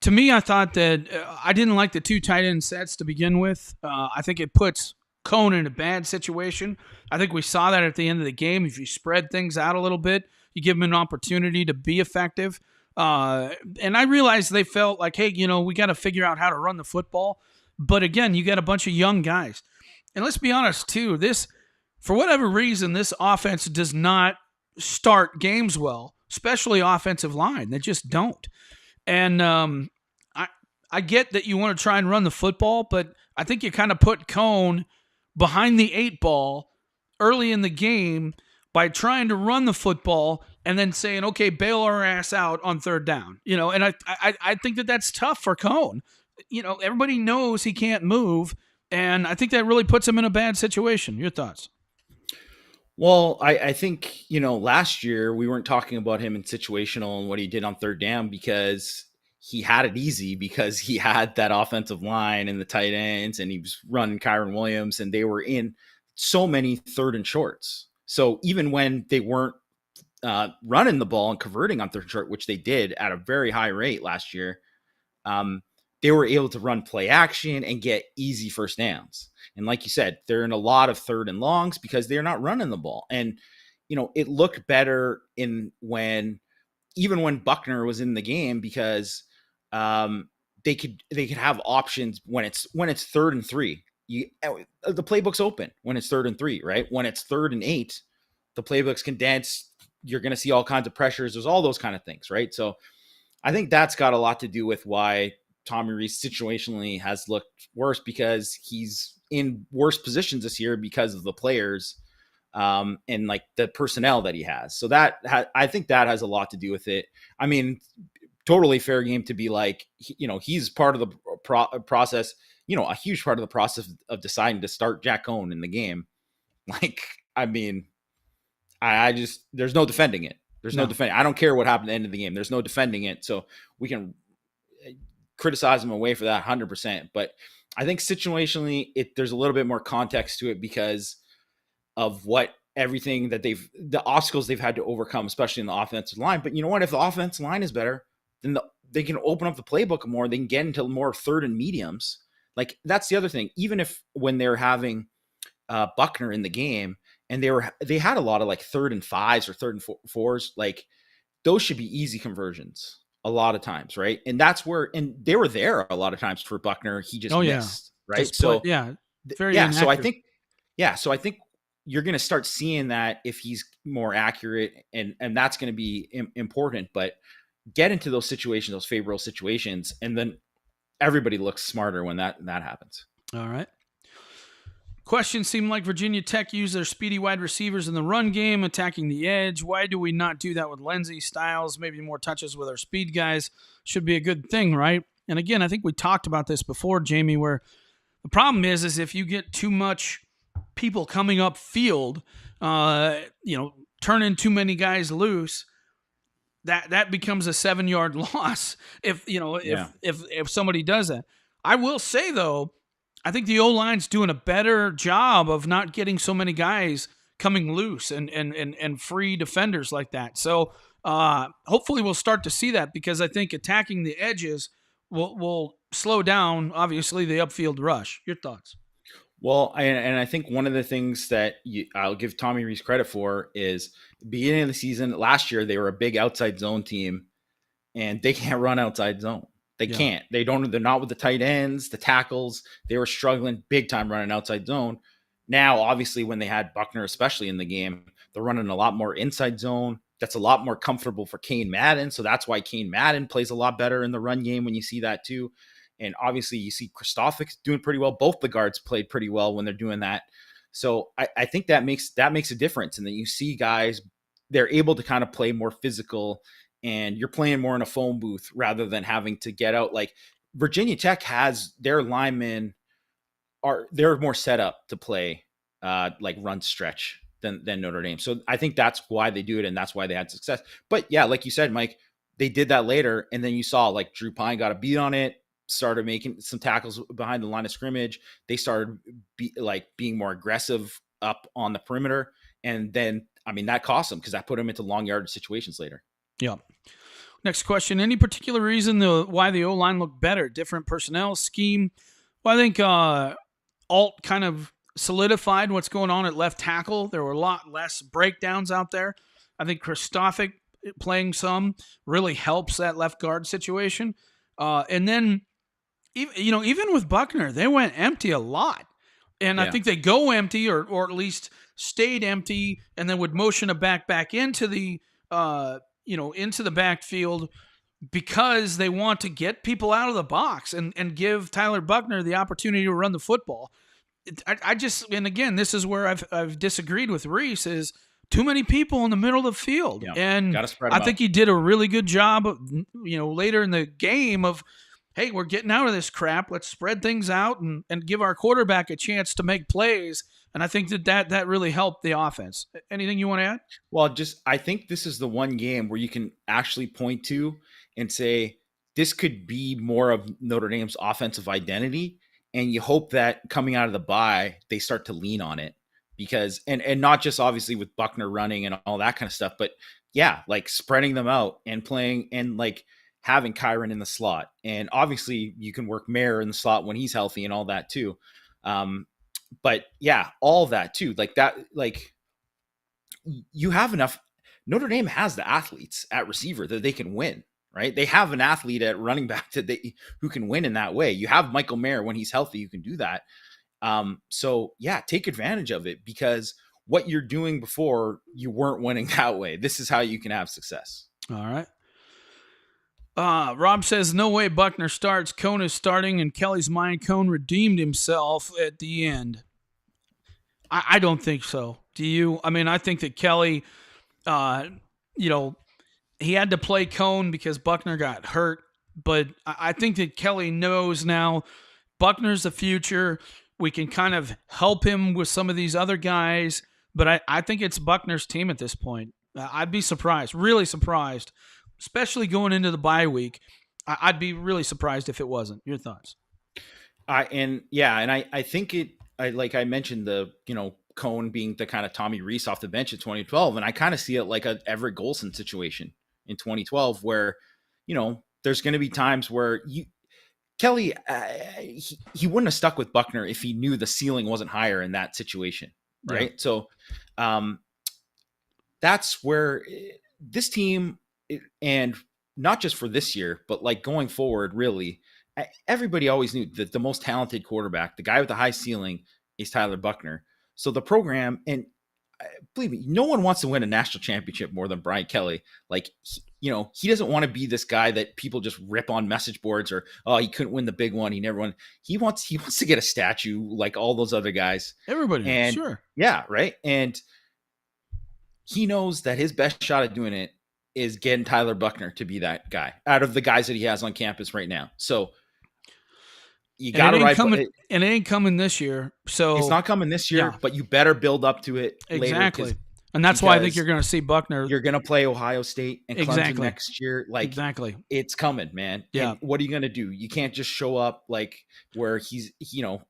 Speaker 1: To me, I thought that I didn't like the 2 tight end sets to begin with. I think it puts Cone in a bad situation. I think we saw that at the end of the game. If you spread things out a little bit, you give him an opportunity to be effective. And I realized they felt like, hey, we got to figure out how to run the football. But again, you got a bunch of young guys. And let's be honest, too, for whatever reason, this offense does not start games well, especially offensive line. They just don't. And I get that you want to try and run the football, but I think you kind of put Cone behind the 8 ball early in the game by trying to run the football and then saying, okay, bail our ass out on 3rd down. And I think that that's tough for Cone. Everybody knows he can't move, and I think that really puts him in a bad situation. Your thoughts?
Speaker 2: Well, I think, last year we weren't talking about him in situational and what he did on 3rd down because he had it easy, because he had that offensive line and the tight ends, and he was running Kyron Williams, and they were in so many 3rd and shorts. So even when they weren't running the ball and converting on 3rd and short, which they did at a very high rate last year, they were able to run play action and get easy first downs. And like you said, they're in a lot of 3rd and longs because they're not running the ball. And, it looked better when Buckner was in the game, because they could have options when it's 3rd and 3. The playbook's open when it's 3rd and 3, right? When it's 3rd and 8, the playbook's condensed. You're going to see all kinds of pressures. There's all those kind of things, right? So I think that's got a lot to do with why Tommy Rees situationally has looked worse, because he's in worse positions this year because of the players and like the personnel that he has. So I think that has a lot to do with it. I mean, totally fair game to be like, he's part of the process, a huge part of the process of deciding to start Jack Cone in the game. Like, I mean, I just, there's no defending it. There's no defending. I don't care what happened at the end of the game. There's no defending it. So we can criticize him away for that 100%. But I think situationally, there's a little bit more context to it because of everything that the obstacles they've had to overcome, especially in the offensive line. But you know what? If the offensive line is better, then they can open up the playbook more. They can get into more 3rd and mediums. Like, that's the other thing. Even if when they're having Buckner in the game, and they had a lot of like 3rd and 5s or 3rd and 4s, like those should be easy conversions a lot of times, right? And that's where, and they were there a lot of times for Buckner. He just missed, right?
Speaker 1: So
Speaker 2: very inaccurate. So I think you're going to start seeing that if he's more accurate, and that's going to be important. But get into those situations, those favorable situations, and then everybody looks smarter when that happens.
Speaker 1: All right. Question seemed like Virginia Tech used their speedy wide receivers in the run game, attacking the edge. Why do we not do that with Lindsey, Styles? Maybe more touches with our speed guys should be a good thing, right? And again, I think we talked about this before, Jamie, where the problem is if you get too much people coming up field, turning too many guys loose, that becomes a 7-yard loss if
Speaker 2: Yeah.
Speaker 1: if somebody does that. I will say though, I think the O-line's doing a better job of not getting so many guys coming loose and free defenders like that. So hopefully we'll start to see that, because I think attacking the edges will slow down, obviously, the upfield rush. Your thoughts?
Speaker 2: Well, and I think one of the things that I'll give Tommy Rees credit for is beginning of the season last year, they were a big outside zone team, and they can't run outside zone. They can't. They don't. They're not with the tight ends, the tackles. They were struggling big time running outside zone. Now, obviously, when they had Buckner, especially in the game, they're running a lot more inside zone. That's a lot more comfortable for Kane Madden. So that's why Kane Madden plays a lot better in the run game when you see that too. And obviously, you see Christophic doing pretty well. Both the guards played pretty well when they're doing that. So I think that makes a difference. And then you see guys, they're able to kind of play more physical, and you're playing more in a phone booth rather than having to get out. Like Virginia Tech has their linemen they're more set up to play like run stretch than Notre Dame. So I think that's why they do it, and that's why they had success. But yeah, like you said, Mike, they did that later, and then you saw like Drew Pine got a beat on it, started making some tackles behind the line of scrimmage. They started being more aggressive up on the perimeter, and then I mean that cost them because that put them into long yardage situations later.
Speaker 1: Yeah. Next question. Any particular reason why the O-line looked better? Different personnel, scheme? Well, I think Alt kind of solidified what's going on at left tackle. There were a lot less breakdowns out there. I think Christophic playing some really helps that left guard situation. And then, even with Buckner, they went empty a lot. And I think they go empty or at least stayed empty, and then would motion a back into the into the backfield, because they want to get people out of the box and give Tyler Buckner the opportunity to run the football. And again, this is where I've disagreed with Rees, is too many people in the middle of the field. Yeah, and I think he did a really good job of, later in the game of, hey, we're getting out of this crap. Let's spread things out and give our quarterback a chance to make plays. And I think that really helped the offense. Anything you want to add?
Speaker 2: Well, I think this is the one game where you can actually point to and say, this could be more of Notre Dame's offensive identity. And you hope that coming out of the bye, they start to lean on it, because, and not just obviously with Buckner running and all that kind of stuff, but yeah, like spreading them out and playing and like having Kyron in the slot. And obviously you can work Mayer in the slot when he's healthy and all that too. But yeah, all that too, like that, like you have enough. Notre Dame has the athletes at receiver that they can win, right? They have an athlete at running back who can win in that way. You have Michael Mayer when he's healthy, you can do that. So yeah, take advantage of it, because what you're doing before, you weren't winning that way. This is how you can have success.
Speaker 1: All right. Rob says, no way Buckner starts. Cone is starting. In Kelly's mind, Cone redeemed himself at the end. I don't think so. Do you? I mean, I think that Kelly, he had to play Cone because Buckner got hurt. But I think that Kelly knows now Buckner's the future. We can kind of help him with some of these other guys. But I think it's Buckner's team at this point. I'd be surprised, really surprised, especially going into the bye week. I'd be really surprised if it wasn't. Your thoughts?
Speaker 2: I think like I mentioned, the Cone being the kind of Tommy Rees off the bench in 2012, and I kind of see it like a Everett Golson situation in 2012, where there's going to be times where Kelly he wouldn't have stuck with Buckner if he knew the ceiling wasn't higher in that situation, right? Yeah. So that's where this team, and not just for this year, but like going forward, really, everybody always knew that the most talented quarterback, the guy with the high ceiling, is Tyler Buckner. So the program, and believe me, no one wants to win a national championship more than Brian Kelly. Like, he doesn't want to be this guy that people just rip on message boards, or, oh, he couldn't win the big one, he never won. He wants to get a statue like all those other guys.
Speaker 1: Everybody,
Speaker 2: and
Speaker 1: sure.
Speaker 2: Yeah, right. And he knows that his best shot at doing it is getting Tyler Buckner to be that guy out of the guys that he has on campus right now. So you got to ride.
Speaker 1: And it ain't coming this year. So
Speaker 2: it's not coming this year, but you better build up to it.
Speaker 1: Exactly.
Speaker 2: Later,
Speaker 1: And that's why I think you're going to see Buckner.
Speaker 2: You're going to play Ohio State and Clemson next year. Like,
Speaker 1: exactly.
Speaker 2: It's coming, man.
Speaker 1: Yeah.
Speaker 2: And what are you going to do? You can't just show up like where he's,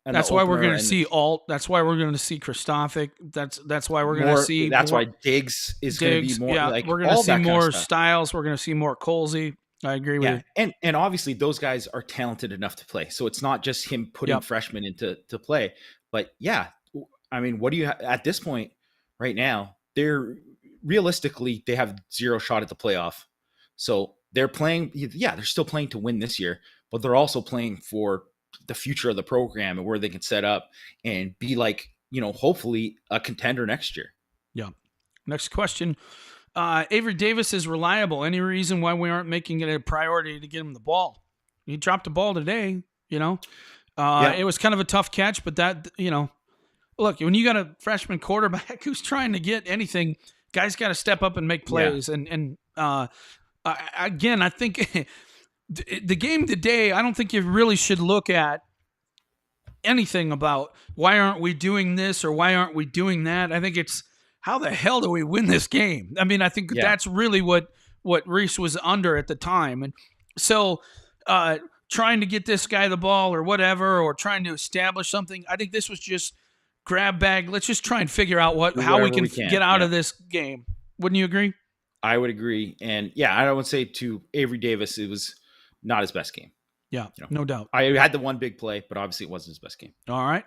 Speaker 1: that's why we're going to see Alt. That's why we're going to see Kristofik. That's why we're going to see.
Speaker 2: That's why Diggs is going to be more.
Speaker 1: Yeah,
Speaker 2: like
Speaker 1: we're going to see more Styles. We're going to see more Colsey. I agree with you.
Speaker 2: And obviously those guys are talented enough to play. So it's not just him putting freshmen into play. But yeah, I mean, what do you at this point right now? Realistically, they have zero shot at the playoff. So they're playing. Yeah, they're still playing to win this year, but they're also playing for the future of the program and where they can set up and be like, hopefully a contender next year.
Speaker 1: Yeah. Next question. Avery Davis is reliable. Any reason why we aren't making it a priority to get him the ball? He dropped the ball today, It was kind of a tough catch, but that, look, when you got a freshman quarterback who's trying to get anything, guys got to step up and make plays. Yeah. And again, I think the game today, I don't think you really should look at anything about why aren't we doing this or why aren't we doing that. I think it's how the hell do we win this game? I mean, I think that's really what Reese was under at the time. And so trying to get this guy the ball or whatever, or trying to establish something, I think this was just grab bag. Let's just try and figure out how we can get out of this game. Wouldn't you agree?
Speaker 2: I would agree. And I would say to Avery Davis, it was not his best game.
Speaker 1: Yeah, no doubt.
Speaker 2: I had the one big play, but obviously it wasn't his best game.
Speaker 1: All right.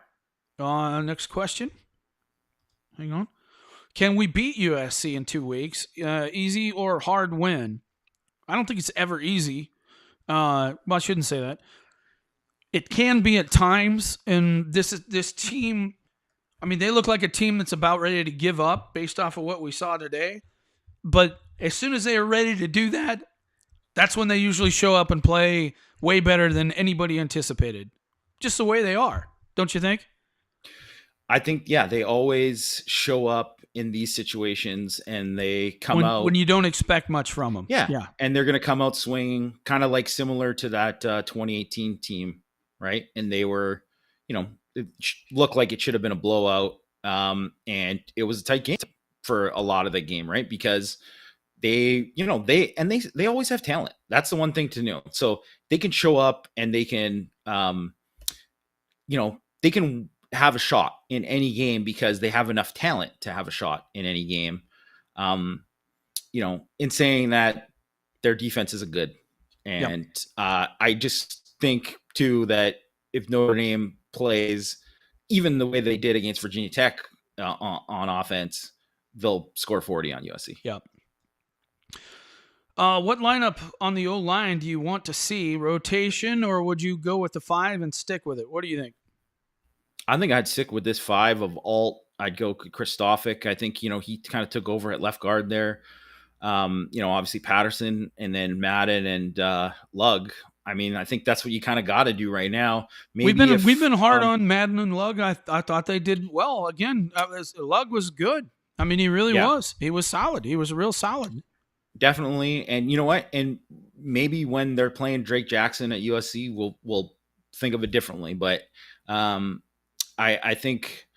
Speaker 1: Next question. Hang on. Can we beat USC in 2 weeks? Easy or hard win? I don't think it's ever easy. Well, I shouldn't say that. It can be at times, and this team, I mean, they look like a team that's about ready to give up based off of what we saw today. But as soon as they are ready to do that, that's when they usually show up and play way better than anybody anticipated. Just the way they are, don't you think?
Speaker 2: I think, they always show up in these situations and they come out
Speaker 1: when you don't expect much from them.
Speaker 2: Yeah. And they're going to come out swinging, kind of like similar to that 2018 team, right? And they were, it looked like it should have been a blowout. And it was a tight game for a lot of the game, right? Because they always have talent. That's the one thing to know. So they can show up and they can, they can have a shot in any game because they have enough talent to have a shot in any game. In saying that their defense isn't good. And I just think too, that if Notre Dame plays even the way they did against Virginia Tech on offense, they'll score 40 on USC.
Speaker 1: Yep. What lineup on the O-line do you want to see? Rotation, or would you go with the 5 and stick with it? What do you think?
Speaker 2: I think I'd stick with this 5 of Alt. I'd go Kristofik. I think, he kind of took over at left guard there. Obviously Patterson and then Madden and Lugg. I mean, I think that's what you kind of got to do right now. Maybe
Speaker 1: we've been hard on Madden and Lugg. I thought they did well. Again, Lugg was good. I mean, he really was. He was solid. He was real solid.
Speaker 2: Definitely. And you know what? And maybe when they're playing Drake Jackson at USC, we'll think of it differently. But I think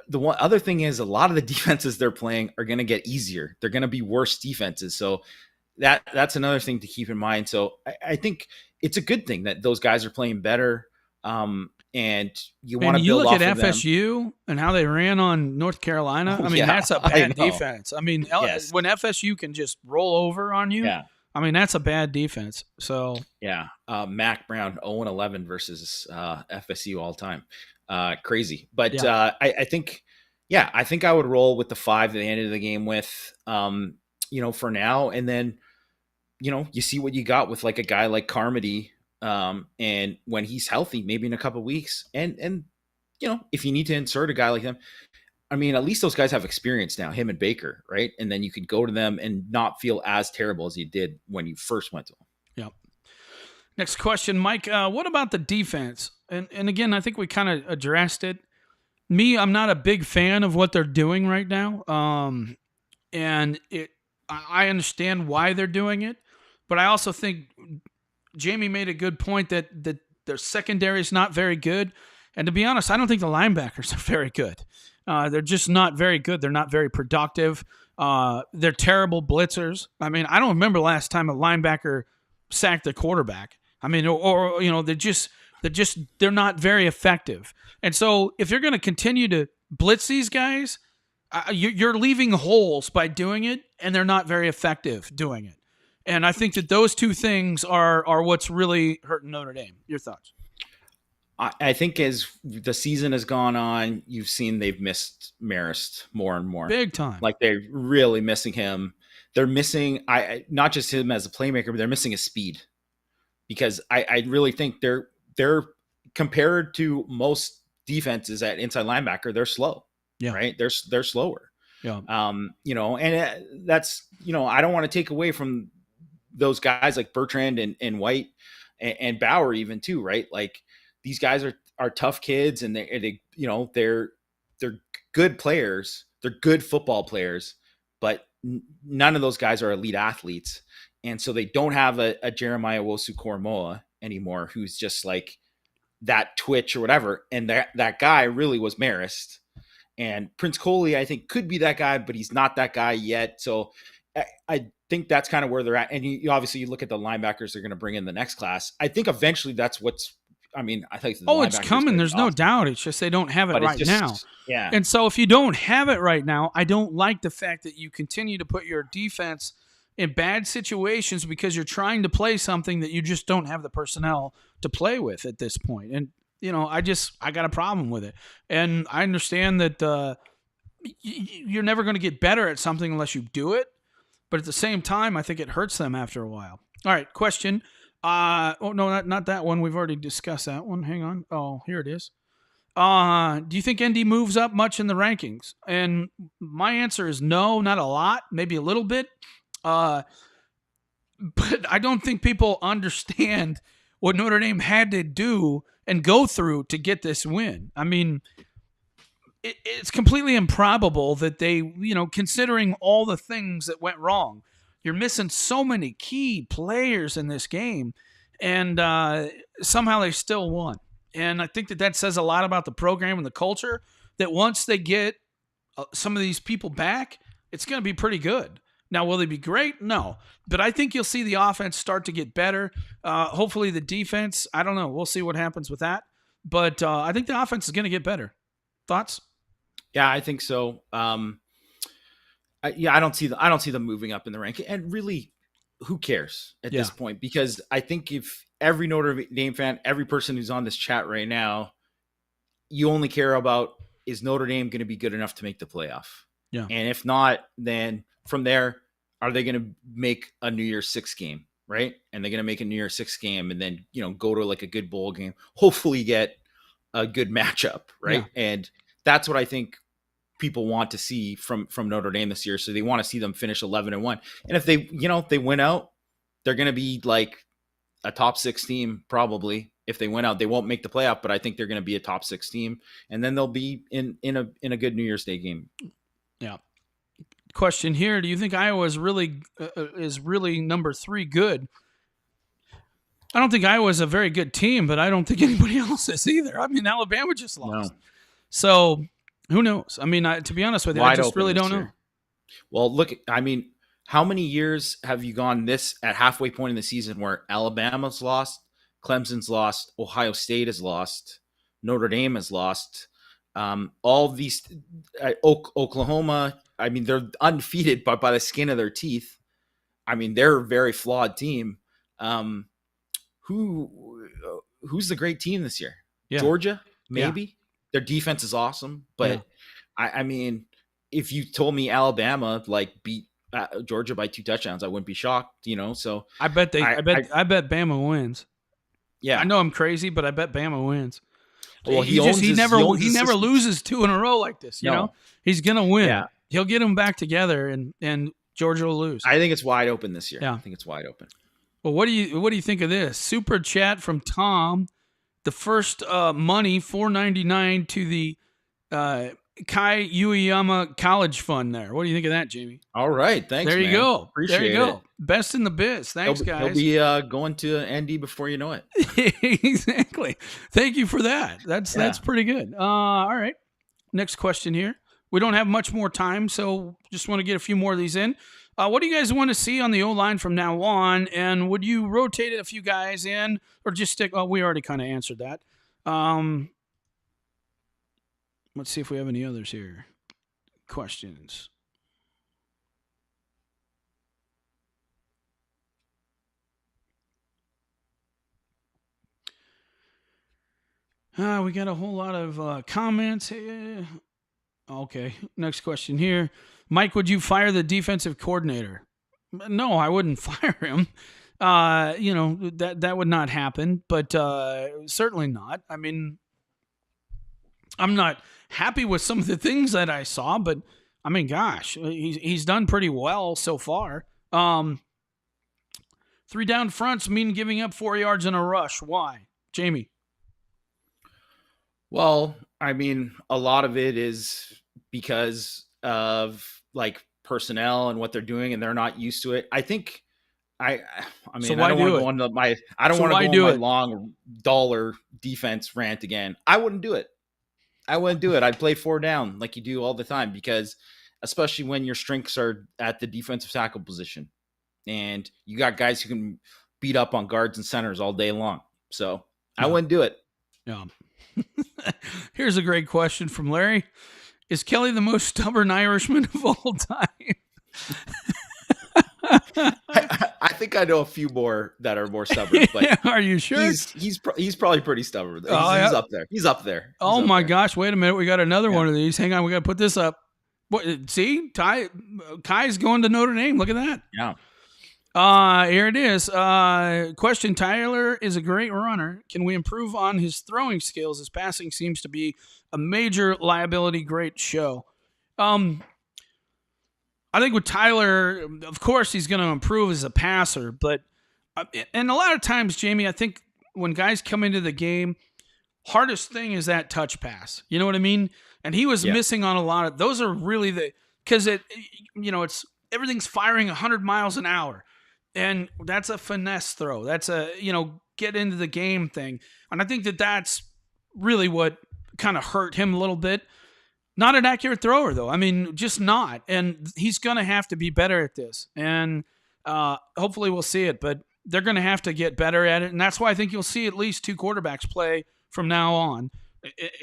Speaker 2: the one other thing is a lot of the defenses they're playing are going to get easier. They're going to be worse defenses. So that's another thing to keep in mind. So I think it's a good thing that those guys are playing better. And you want to build off of them.
Speaker 1: You look at FSU and how they ran on North Carolina. I mean, that's a bad defense. I mean, when FSU can just roll over on you, I mean, that's a bad defense. So
Speaker 2: Mac Brown 0-11 versus FSU all time. Crazy. But I think I would roll with the 5 at the end of the game with, for now. And then, you see what you got with like a guy like Carmody. And when he's healthy, maybe in a couple of weeks, and if you need to insert a guy like him, I mean, at least those guys have experience now, him and Baker, right? And then you could go to them and not feel as terrible as you did when you first went to them.
Speaker 1: Yep. Next question, Mike. What about the defense? And again, I think we kind of addressed it. I'm not a big fan of what they're doing right now. And I understand why they're doing it, but I also think Jamie made a good point that their secondary is not very good. And to be honest, I don't think the linebackers are very good. They're just not very good. They're not very productive. They're terrible blitzers. I mean, I don't remember last time a linebacker sacked a quarterback. I mean, or they're not very effective. And so if you're going to continue to blitz these guys, you're leaving holes by doing it, and they're not very effective doing it. And I think that those two things are what's really hurting Notre Dame. Your thoughts?
Speaker 2: I think as the season has gone on, you've seen they've missed Marist more and more.
Speaker 1: Big time.
Speaker 2: Like they're really missing him. They're missing not just him as a playmaker, but they're missing his speed. Because I really think they're compared to most defenses at inside linebacker, they're slow.
Speaker 1: Yeah.
Speaker 2: Right. They're slower.
Speaker 1: Yeah.
Speaker 2: And that's, I don't want to take away from those guys like Bertrand and White and Bauer even too. Right. Like these guys are tough kids, and they're good players. They're good football players, but none of those guys are elite athletes. And so they don't have a Jeremiah Wosu-Koromoa anymore, who's just like that twitch or whatever. And that guy really was Marist. And Prince Coley, I think, could be that guy, but he's not that guy yet. So I think that's kind of where they're at. And you obviously you look at the linebackers they're going to bring in the next class. I think eventually that's what's – I mean, I think
Speaker 1: it's coming. There's no doubt. It's just they don't have it right now.
Speaker 2: Yeah.
Speaker 1: And so if you don't have it right now, I don't like the fact that you continue to put your defense – in bad situations because you're trying to play something that you just don't have the personnel to play with at this point. And, I got a problem with it. And I understand that you're never going to get better at something unless you do it. But at the same time, I think it hurts them after a while. All right, question. No, not that one. We've already discussed that one. Hang on. Oh, here it is. Do you think ND moves up much in the rankings? And my answer is no, not a lot, maybe a little bit. But I don't think people understand what Notre Dame had to do and go through to get this win. I mean, it's completely improbable that they, considering all the things that went wrong, you're missing so many key players in this game, and somehow they still won. And I think that says a lot about the program and the culture, that once they get some of these people back, it's going to be pretty good. Now, will they be great? No. But I think you'll see the offense start to get better. Hopefully the defense, I don't know. We'll see what happens with that. But I think the offense is going to get better. Thoughts?
Speaker 2: Yeah, I think so. I don't see them moving up in the ranking. And really, who cares at this point? Because I think if every Notre Dame fan, every person who's on this chat right now, you only care about, is Notre Dame going to be good enough to make the playoff?
Speaker 1: Yeah.
Speaker 2: And if not, then from there, are they going to make a New Year's Six game, right? And they're going to make a New Year's Six game and then, go to like a good bowl game, hopefully get a good matchup, right? Yeah. And that's what I think people want to see from Notre Dame this year. So they want to see them finish 11-1. And if they, if they win out, they're going to be like a top 6 team probably. If they win out, they won't make the playoff, but I think they're going to be a top 6 team, and then they'll be in a good New Year's Day game.
Speaker 1: Yeah. Question here: do you think Iowa is really number 3 good? I don't think Iowa's a very good team, but I don't think anybody else is either. I mean, Alabama just lost, so who knows? I mean, to be honest with you, I just really don't know.
Speaker 2: Well, look, I mean, how many years have you gone this at halfway point in the season where Alabama's lost, Clemson's lost, Ohio State has lost, Notre Dame has lost, all these Oklahoma? I mean, they're undefeated, but by the skin of their teeth. I mean, they're a very flawed team. Who's the great team this year? Yeah. Georgia, maybe. Yeah. Their defense is awesome, but I mean, if you told me Alabama beat Georgia by 2 touchdowns, I wouldn't be shocked. So
Speaker 1: I bet I bet Bama wins. Yeah, I know I'm crazy, but I bet Bama wins. Well, he never loses 2 in a row like this. You know, he's gonna win. Yeah. He'll get them back together, and Georgia will lose.
Speaker 2: I think it's wide open this year. Yeah. I think it's wide open.
Speaker 1: Well, what do you think of this super chat from Tom? The first money $4.99 to the Kai Ueyama College Fund. There, what do you think of that, Jamie?
Speaker 2: All right, thanks.
Speaker 1: There you
Speaker 2: man.
Speaker 1: go.
Speaker 2: Appreciate
Speaker 1: there you go.
Speaker 2: It.
Speaker 1: Best in the biz. Thanks, guys.
Speaker 2: He'll be going to ND before you know it.
Speaker 1: Exactly. Thank you for that. That's pretty good. All right. next question here. We don't have much more time, so just want to get a few more of these in. What do you guys want to see on the O-line from now on? And would you rotate a few guys in or just stick? Oh, we already kind of answered that. Let's see if we have any others here. Questions. We got a whole lot of comments here. Okay, next question here. Mike, would you fire the defensive coordinator? No, I wouldn't fire him. That would not happen, but certainly not. I mean, I'm not happy with some of the things that I saw, but I mean, gosh, he's done pretty well so far. 3 down fronts mean giving up 4 yards in a rush. Why? Jamie?
Speaker 2: Well, I mean, a lot of it is because of like personnel and what they're doing, and they're not used to it. I think. I mean, so I don't want to go into my. I don't want to go on my long dollar defense rant again. I wouldn't do it. I'd play 4 down like you do all the time, because especially when your strengths are at the defensive tackle position and you got guys who can beat up on guards and centers all day long. So I wouldn't do it.
Speaker 1: Yeah. Here's a great question from Larry. Is Kelly the most stubborn Irishman of all time?
Speaker 2: I think I know a few more that are more stubborn. But
Speaker 1: are you sure?
Speaker 2: He's probably pretty stubborn. He's up there. He's up there.
Speaker 1: Oh my gosh! Wait a minute. We got another one of these. Hang on. We got to put this up. What? See, Kai's going to Notre Dame. Look at that.
Speaker 2: Yeah.
Speaker 1: Here it is. Question: Tyler is a great runner. Can we improve on his throwing skills? His passing seems to be a major liability. Great show. I think with Tyler, of course, he's going to improve as a passer. But, and a lot of times, Jamie, I think when guys come into the game, hardest thing is that touch pass. You know what I mean? And he was missing on a lot of those. Are really because it's everything's firing 100 miles an hour, and that's a finesse throw. That's a get into the game thing. And I think that's really what kind of hurt him a little bit. Not an accurate thrower, though. I mean, just not. And he's going to have to be better at this. And hopefully we'll see it. But they're going to have to get better at it. And that's why I think you'll see at least 2 quarterbacks play from now on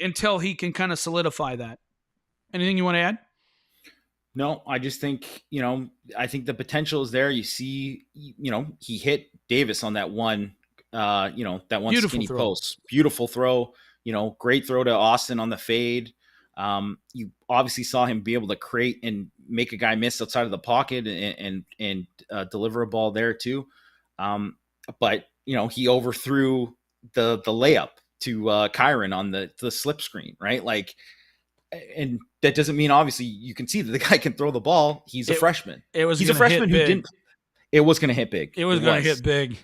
Speaker 1: until he can kind of solidify that. Anything you want to add?
Speaker 2: No, I just think, I think the potential is there. You see, he hit Davis on that one, that one skinny post. Beautiful throw, great throw to Austin on the fade. You obviously saw him be able to create and make a guy miss outside of the pocket and deliver a ball there too. But he overthrew the layup to Kyron on the slip screen, right? Like, and that doesn't mean obviously you can see that the guy can throw the ball. He's a freshman. He's a freshman who didn't. It was going to hit big.
Speaker 1: It was going to hit big.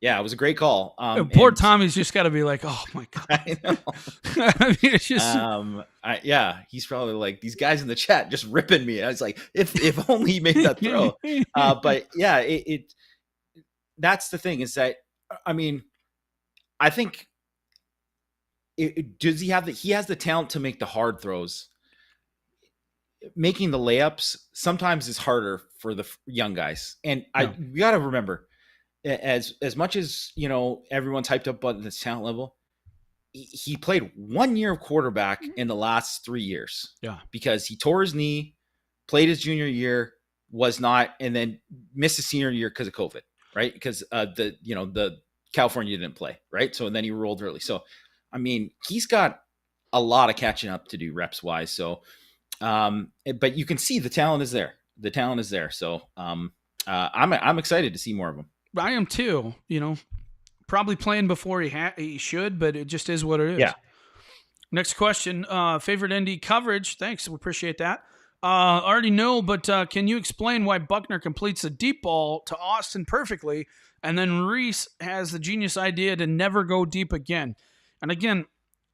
Speaker 2: Yeah, it was a great call.
Speaker 1: Poor Tommy's just got to be like, oh my god.
Speaker 2: I know.
Speaker 1: I mean, it's just.
Speaker 2: He's probably like, these guys in the chat just ripping me. I was like, if only he made that throw. But yeah, it that's the thing is that, I mean, I think does he have he has the talent to make the hard throws. Making the layups sometimes is harder for the young guys, and we got to remember. As much as everyone's hyped up on this talent level, he played 1 year of quarterback in the last 3 years.
Speaker 1: Yeah,
Speaker 2: because he tore his knee, played his junior year, and then missed his senior year because of COVID, right? Because the California didn't play, right? So and then he rolled early. So I mean, he's got a lot of catching up to do reps wise. So, but you can see the talent is there. The talent is there. So I'm excited to see more of him.
Speaker 1: I am too, probably playing before he should, but it just is what it is.
Speaker 2: Yeah.
Speaker 1: Next question, favorite ND coverage. Thanks. We appreciate that. Already know, but can you explain why Buckner completes a deep ball to Austin perfectly, and then Reese has the genius idea to never go deep again? And again,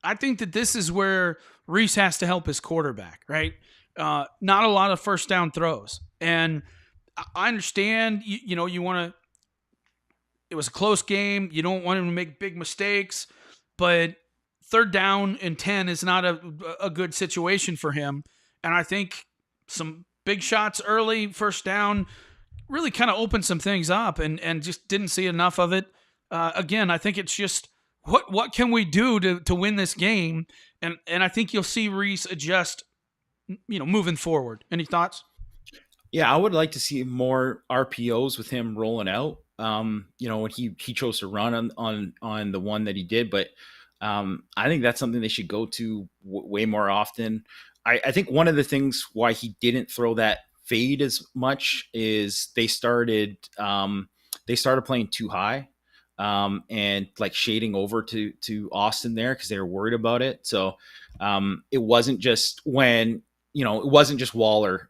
Speaker 1: I think that this is where Reese has to help his quarterback, right? Not a lot of first down throws. And I understand, you want to, it was a close game. You don't want him to make big mistakes, but third down and 10 is not a good situation for him. And I think some big shots early, first down, really kind of opened some things up, and just didn't see enough of it. Again, I think it's just what can we do to win this game? And I think you'll see Reese adjust, moving forward. Any thoughts?
Speaker 2: Yeah, I would like to see more RPOs with him rolling out. When he chose to run on the one that he did, but I think that's something they should go to way more often. I think one of the things why he didn't throw that fade as much is they started playing too high, and like shading over to Austin there because they were worried about it. So it wasn't just Waller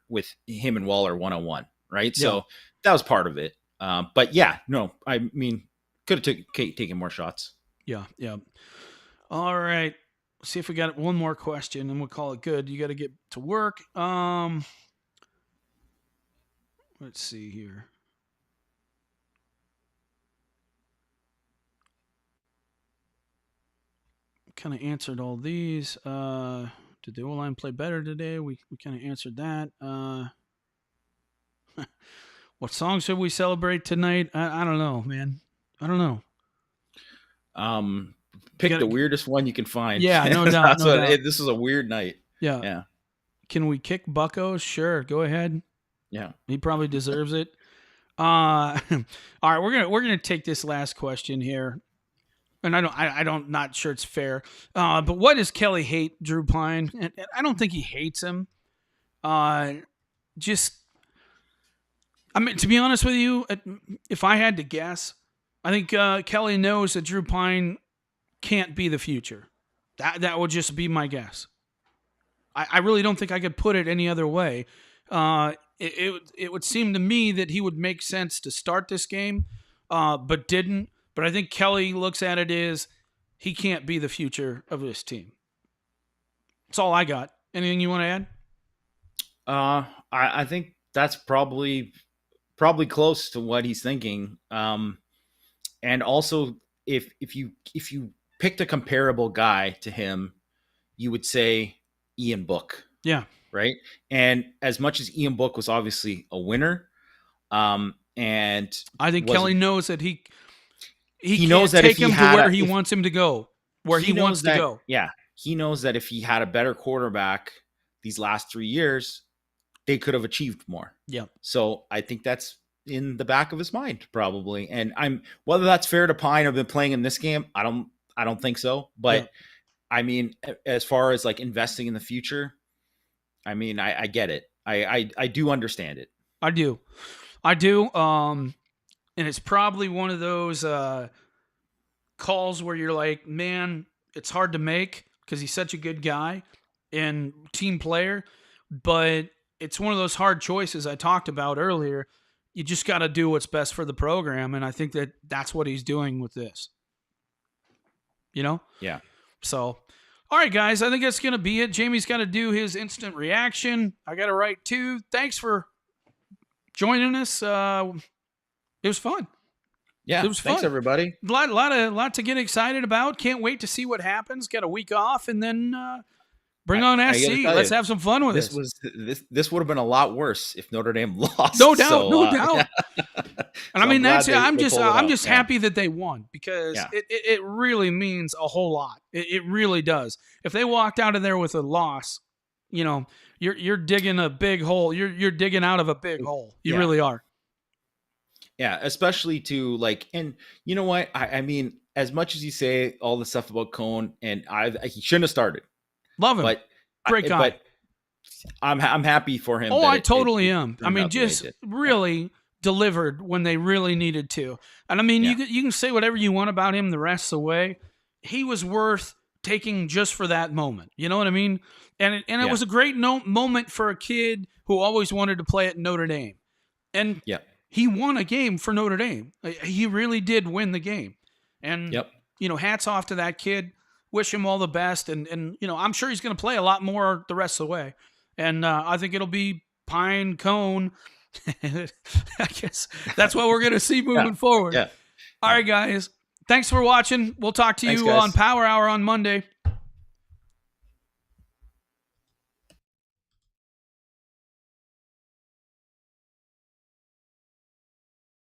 Speaker 2: with him and Waller one-on-one, right? Yeah. So that was part of it. But yeah, no, I mean, could have taken more shots.
Speaker 1: Yeah. All right. Let's see if we got one more question and we'll call it good. You got to get to work. Let's see here. Kind of answered all these. Did the O-line play better today? We kind of answered that. What song should we celebrate tonight? I don't know, man. I don't know.
Speaker 2: Pick the weirdest one you can find.
Speaker 1: Yeah, no doubt.
Speaker 2: This is a weird night.
Speaker 1: Yeah. Can we kick Bucko? Sure, go ahead.
Speaker 2: Yeah,
Speaker 1: he probably deserves it. All right, we're gonna take this last question here, and I'm not sure it's fair. But what does Kelly hate Drew Pine? And I don't think he hates him. To be honest with you, if I had to guess, I think Kelly knows that Drew Pine can't be the future. That would just be my guess. I really don't think I could put it any other way. It would seem to me that he would make sense to start this game, but didn't. But I think Kelly looks at it as he can't be the future of this team. That's all I got. Anything you want to
Speaker 2: add? I think that's probably close to what he's thinking. And also, if you picked a comparable guy to him, you would say Ian Book.
Speaker 1: Yeah.
Speaker 2: Right. And as much as Ian Book was obviously a winner, and
Speaker 1: I think Kelly knows that he knows that take him to where he wants him to go, where he wants to go.
Speaker 2: Yeah. He knows that if he had a better quarterback these last 3 years, they could have achieved more.
Speaker 1: Yeah.
Speaker 2: So I think that's in the back of his mind, probably. And whether that's fair to Pine have been playing in this game, I don't think so. But yeah. I mean, as far as like investing in the future, I mean, I get it. I do understand it.
Speaker 1: I do. And it's probably one of those calls where you're like, man, it's hard to make because he's such a good guy and team player. But it's one of those hard choices I talked about earlier. You just got to do what's best for the program. And I think that's what he's doing with this.
Speaker 2: Yeah.
Speaker 1: So, all right, guys, I think that's going to be it. Jamie's got to do his instant reaction. I got to write too. Thanks for joining us. It was fun.
Speaker 2: Yeah,
Speaker 1: it was fun.
Speaker 2: Thanks, everybody.
Speaker 1: Lot to get excited about. Can't wait to see what happens. Got a week off, and then bring on SC. Let's have some fun with this.
Speaker 2: This would have been a lot worse if Notre Dame lost.
Speaker 1: No doubt, no doubt. And I mean, I'm just happy that they won because it really means a whole lot. It really does. If they walked out of there with a loss, you're digging a big hole. You're digging out of a big hole. You really are.
Speaker 2: Yeah, especially to and you know what? I mean, as much as you say all the stuff about Cohn, and he shouldn't have started.
Speaker 1: Love him,
Speaker 2: but
Speaker 1: great guy.
Speaker 2: But I'm happy for him.
Speaker 1: Oh, I totally am. I mean, just really delivered when they really needed to. And I mean, you can say whatever you want about him the rest of the way. He was worth taking just for that moment. You know what I mean? And it was a great moment for a kid who always wanted to play at Notre Dame. And he won a game for Notre Dame. He really did win the game. And, hats off to that kid. Wish him all the best. And I'm sure he's going to play a lot more the rest of the way. And I think it'll be Pine, Cone. I guess that's what we're going to see moving forward.
Speaker 2: Yeah.
Speaker 1: All right, guys. Thanks for watching. We'll talk to you on Power Hour on Monday.